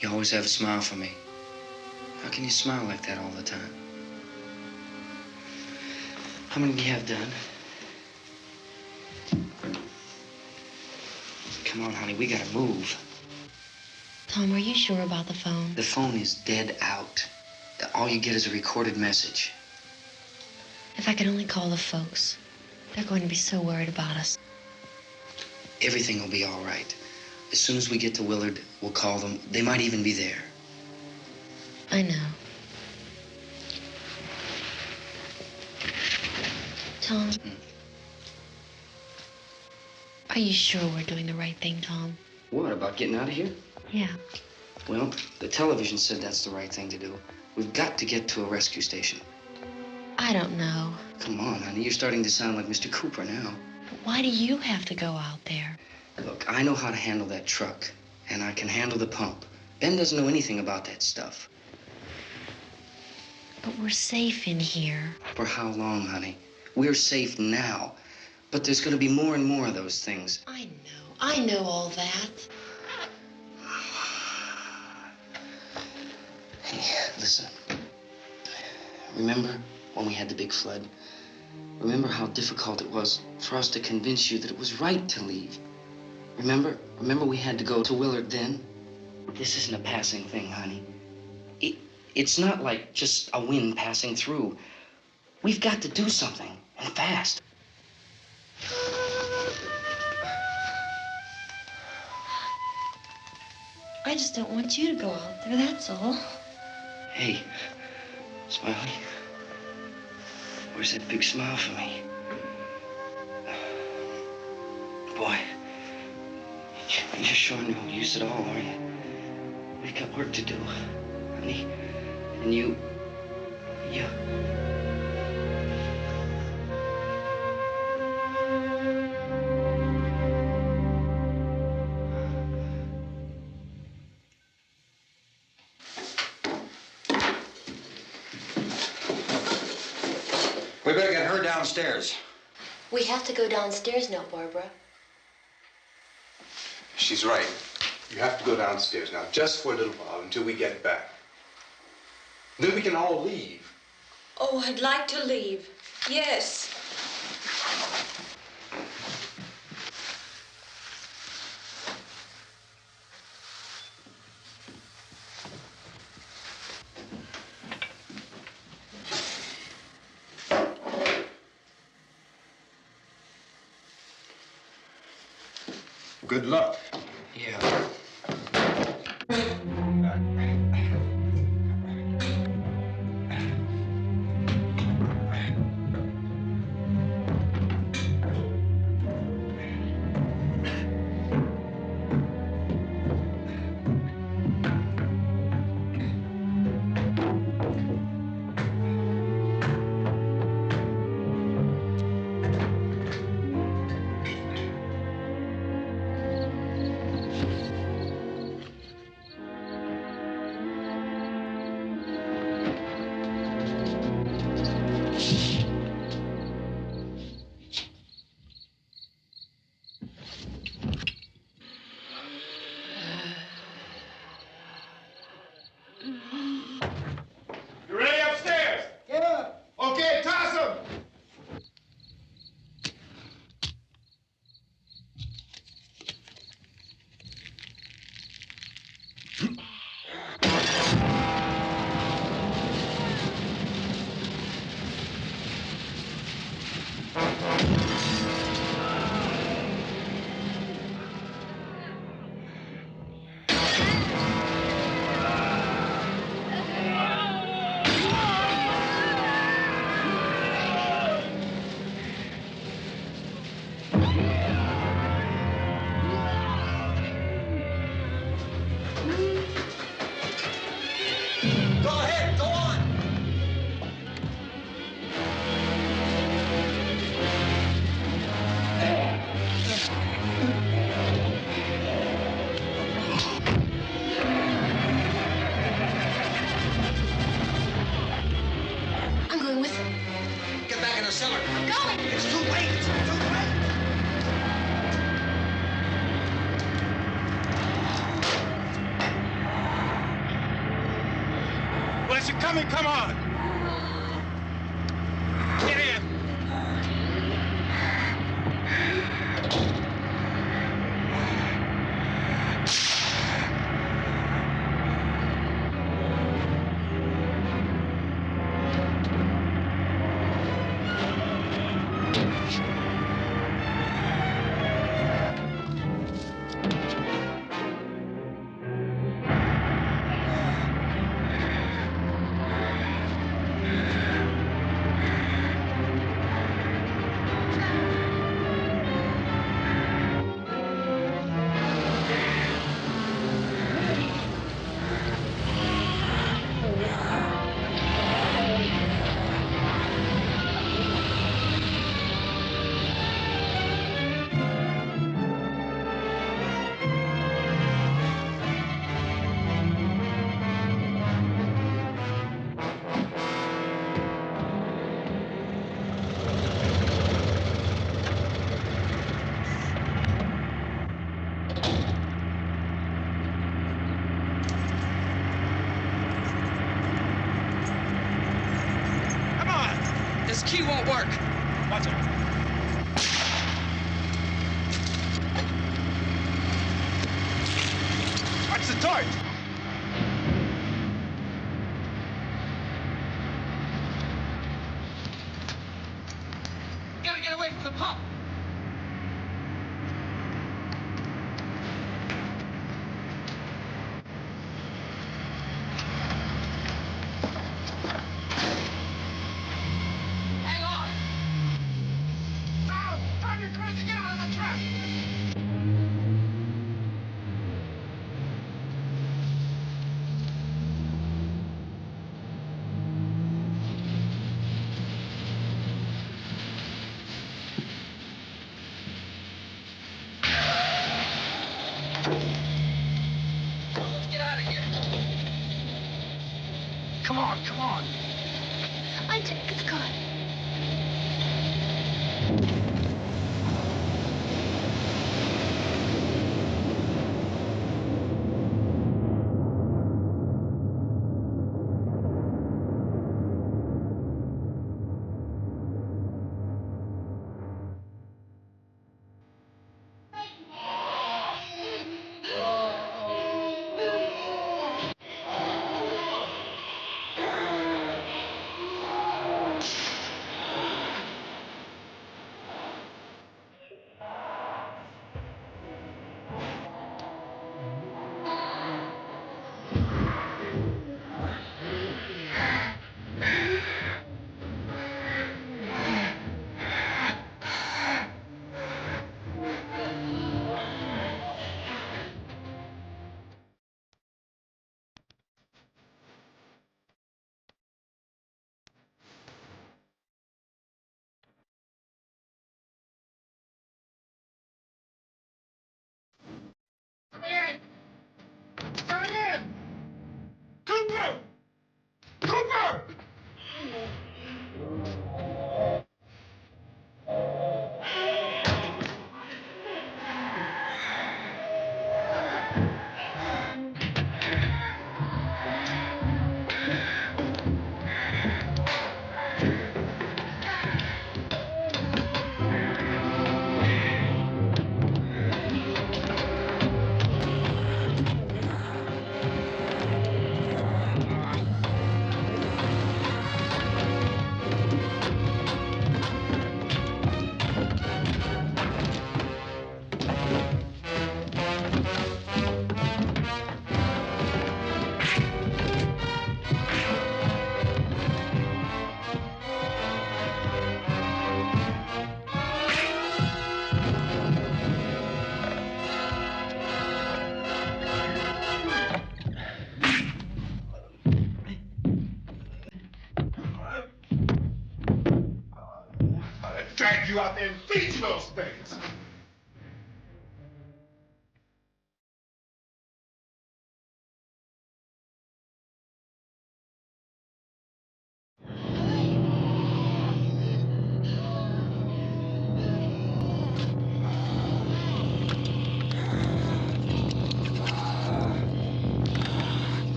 You always have a smile for me. How can you smile like that all the time? How many do you have done? Come on, honey, we gotta move. Tom, are you sure about the phone? The phone is dead out. All you get is a recorded message. If I could only call the folks. They're going to be so worried about us. Everything will be all right. As soon as we get to Willard, we'll call them. They might even be there. I know. Tom, are you sure we're doing the right thing, Tom? What, about getting out of here? Yeah. Well, the television said that's the right thing to do. We've got to get to a rescue station. I don't know. Come on, honey, you're starting to sound like Mr. Cooper now. But why do you have to go out there? Look, I know how to handle that truck, and I can handle the pump. Ben doesn't know anything about that stuff. But we're safe in here. For how long, honey? We're safe now. But there's going to be more and more of those things. I know all that. Hey, listen. Remember when we had the big flood? Remember how difficult it was for us to convince you that it was right to leave? Remember we had to go to Willard then? This isn't a passing thing, honey. It's not like just a wind passing through. We've got to do something, and fast. I just don't want you to go out there, that's all. Hey, Smiley, where's that big smile for me? Boy, you're sure no use at all, are you? We've got work to do, honey. And you... We better get her downstairs. We have to go downstairs now, Barbara. She's right. You have to go downstairs now, just for a little while, until we get back. Then we can all leave. Oh, I'd like to leave. Yes. Good luck. Yeah. coming, come on! Get in! This key won't work. Watch it. Watch the torch. Gotta get away from the pump. Hang on. No! Turn your crazy, get out of the trap! Let's get out of here. Come on, come on. I take his car. Cooper! Cooper! Drag you out there and feed you those things.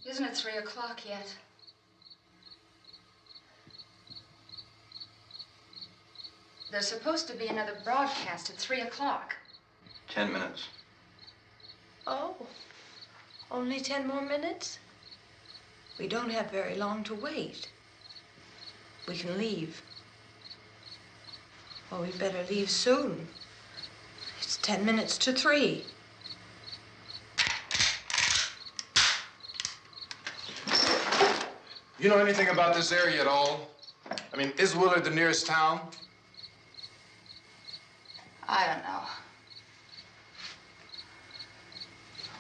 Isn't it 3 o'clock yet? There's supposed to be another broadcast at 3 o'clock. 10 minutes. Oh, only 10 more minutes? We don't have very long to wait. We can leave. Well, we better leave soon. It's 10 minutes to 3. You know anything about this area at all? I mean, is Willard the nearest town? I don't know.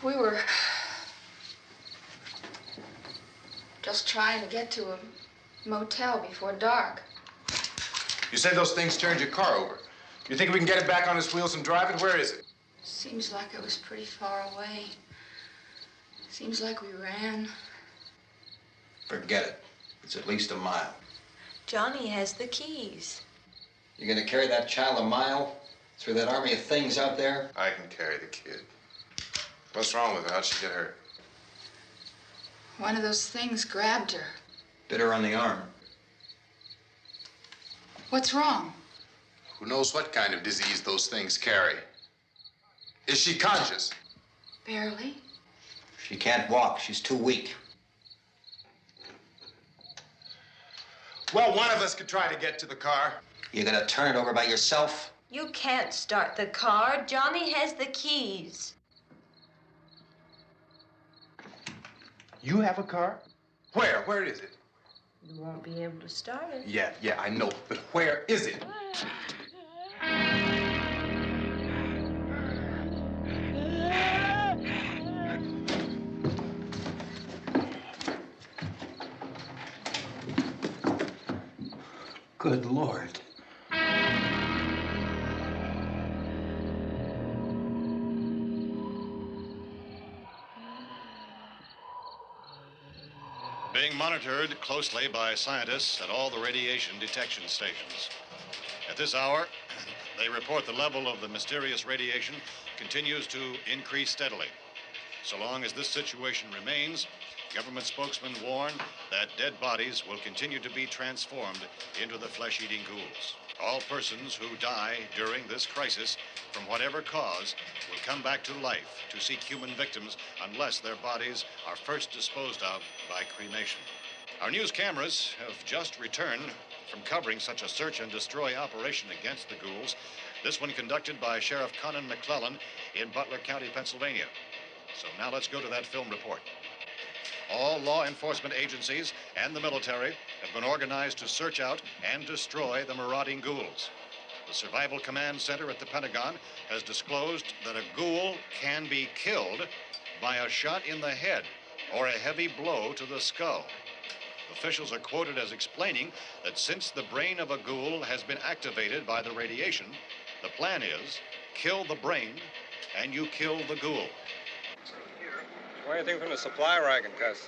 We were just trying to get to a motel before dark. You said those things turned your car over. You think we can get it back on its wheels and drive it? Where is it? Seems like it was pretty far away. Seems like we ran. Forget it. It's at least a mile. Johnny has the keys. You're gonna carry that child a mile through that army of things out there? I can carry the kid. What's wrong with her? How'd she get hurt? One of those things grabbed her. Bit her on the arm. What's wrong? Who knows what kind of disease those things carry? Is she conscious? Barely. She can't walk. She's too weak. Well, one of us could try to get to the car. You gonna turn it over by yourself? You can't start the car. Johnny has the keys. You have a car? Where? Where is it? You won't be able to start it. Yeah, I know. But where is it? Good Lord. Being monitored closely by scientists at all the radiation detection stations. At this hour, they report the level of the mysterious radiation continues to increase steadily. So long as this situation remains, government spokesmen warn that dead bodies will continue to be transformed into the flesh-eating ghouls. All persons who die during this crisis, from whatever cause, will come back to life to seek human victims unless their bodies are first disposed of by cremation. Our news cameras have just returned from covering such a search and destroy operation against the ghouls, this one conducted by Sheriff Conan McClellan in Butler County, Pennsylvania. So now let's go to that film report. All law enforcement agencies and the military have been organized to search out and destroy the marauding ghouls. The Survival Command Center at the Pentagon has disclosed that a ghoul can be killed by a shot in the head or a heavy blow to the skull. Officials are quoted as explaining that since the brain of a ghoul has been activated by the radiation, the plan is kill the brain and you kill the ghoul. Want anything from the supply wagon, Cuss?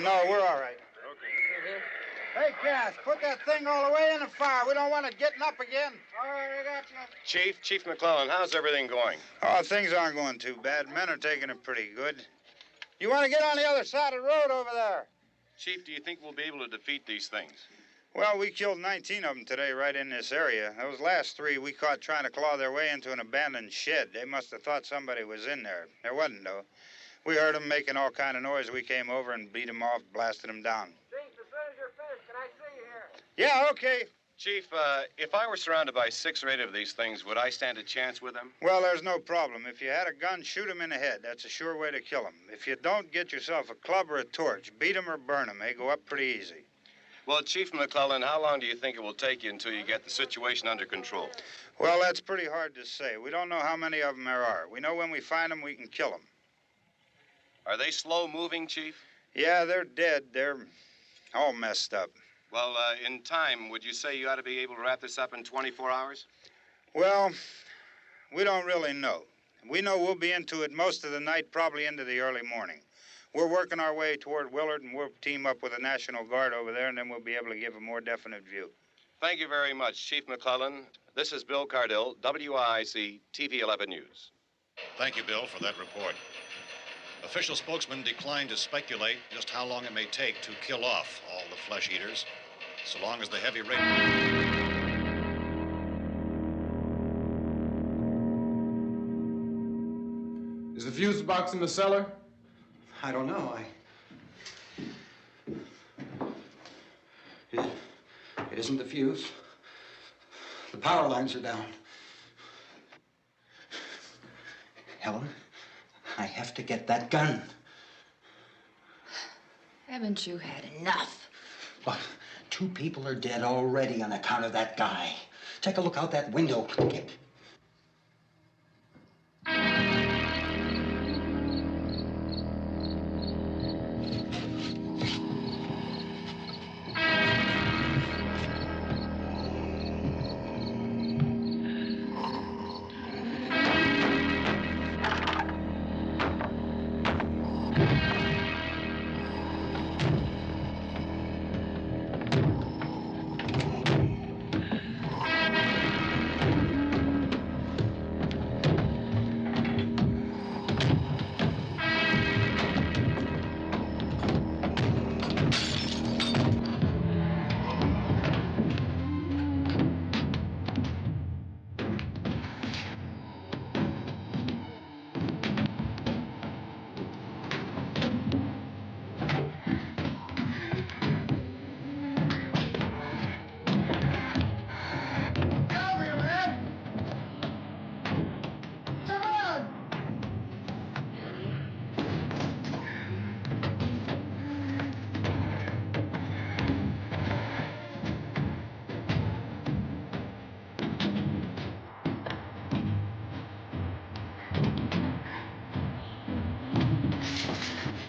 No, we're all right. Hey, Cass, put that thing all the way in the fire. We don't want it getting up again. All right, I got you. Chief McClellan, how's everything going? Oh, things aren't going too bad. Men are taking it pretty good. You want to get on the other side of the road over there? Chief, do you think we'll be able to defeat these things? Well, we killed 19 of them today right in this area. Those last 3 we caught trying to claw their way into an abandoned shed. They must have thought somebody was in there. There wasn't, though. We heard them making all kind of noise. We came over and beat them off, blasted them down. Chief, as soon as you're finished, can I see you here? Yeah, okay. Chief, if I were surrounded by 6 or 8 of these things, would I stand a chance with them? Well, there's no problem. If you had a gun, shoot them in the head. That's a sure way to kill them. If you don't, get yourself a club or a torch. Beat them or burn them. They go up pretty easy. Well, Chief McClellan, how long do you think it will take you until you get the situation under control? Well, that's pretty hard to say. We don't know how many of them there are. We know when we find them, we can kill them. Are they slow-moving, Chief? Yeah, they're dead. They're all messed up. Well, in time, would you say you ought to be able to wrap this up in 24 hours? Well, we don't really know. We know we'll be into it most of the night, probably into the early morning. We're working our way toward Willard, and we'll team up with the National Guard over there, and then we'll be able to give a more definite view. Thank you very much, Chief McClellan. This is Bill Cardill, WIC TV 11 News. Thank you, Bill, for that report. Official spokesman declined to speculate just how long it may take to kill off all the flesh eaters, so long as the heavy rain... Is the fuse box in the cellar? I don't know. It isn't the fuse. The power lines are down. Helen, I have to get that gun. Haven't you had enough? Look, 2 people are dead already on account of that guy. Take a look out that window. Get...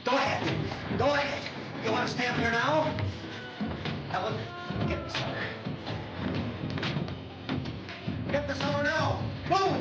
Go ahead. Go ahead. You want to stand there now? Helen, get the cellar. Get the cellar now. Move!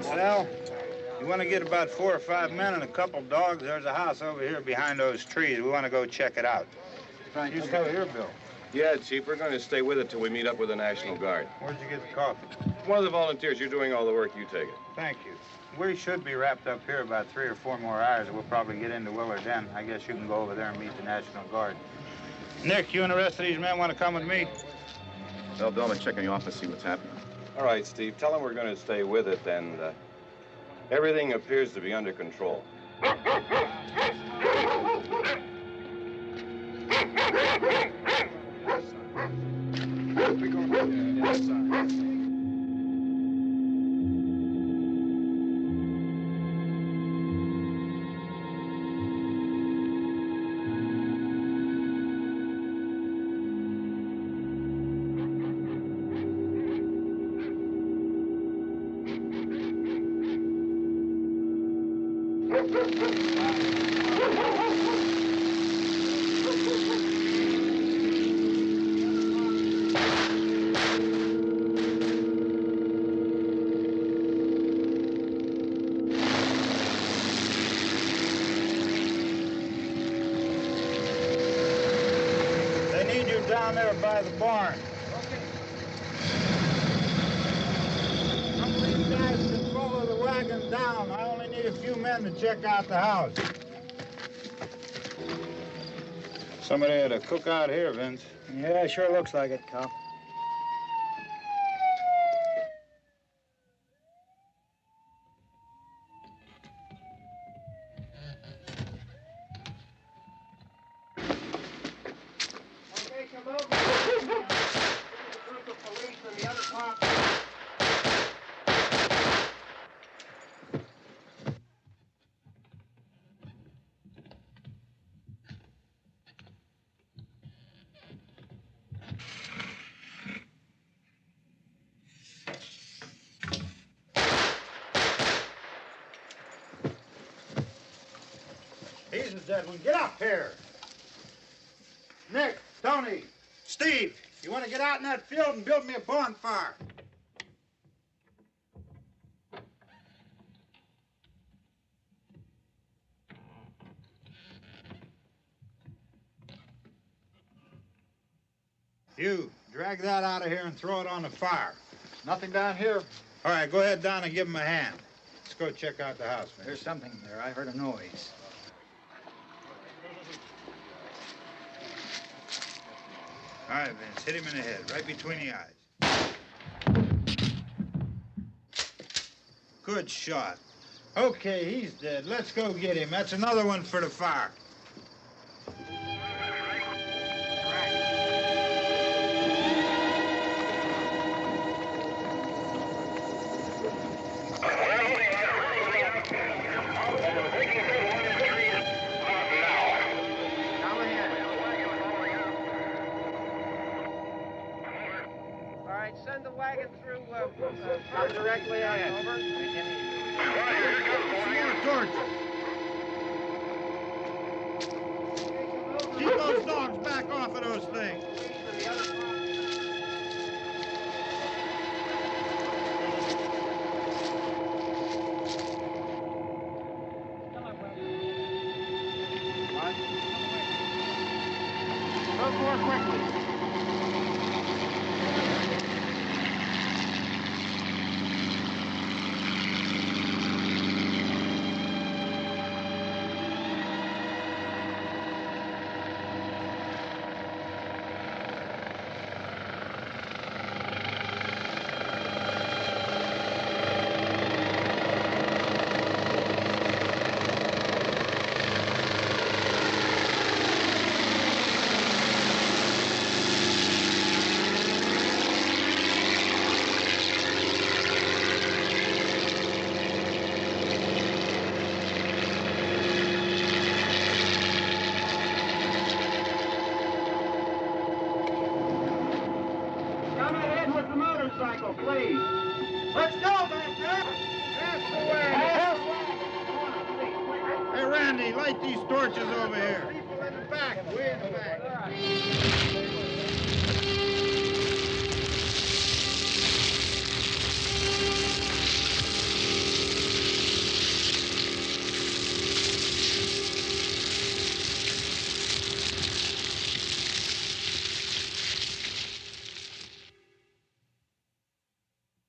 Sal, you want to get about 4 or 5 men and a couple dogs? There's a house over here behind those trees. We want to go check it out. You stay here, Bill. Yeah, Chief, we're going to stay with it till we meet up with the National Guard. Where'd you get the coffee? One of the volunteers. You're doing all the work. You take it. Thank you. We should be wrapped up here about 3 or 4 more hours. We'll probably get into Willard then. I guess you can go over there and meet the National Guard. Nick, you and the rest of these men want to come with me? Well, Bill, I'm going to check in the office, see what's happening. All right, Steve. Tell them we're going to stay with it, and everything appears to be under control. They need you down there by the barn. Some of these guys can follow the wagon down. I only need a few men to check out the house. Somebody had a cookout here, Vince. Yeah, sure looks like it, Cop. Okay, come over. A group of police and the other cops. He's a dead one. Get up here. Nick, Tony, Steve, you want to get out in that field and build me a bonfire? You, drag that out of here and throw it on the fire. Nothing down here. All right, go ahead down and give him a hand. Let's go check out the house, man. There's something there. I heard a noise. All right, Vince, hit him in the head, right between the eyes. Good shot. Okay, he's dead. Let's go get him. That's another one for the fire. Send the wagon through directly out. Over. More torches. Keep those dogs back off of those things. Go more quickly. Please. Let's go back there. That's the way. Hey, Randy, light these torches over here. People in the back, way in the back.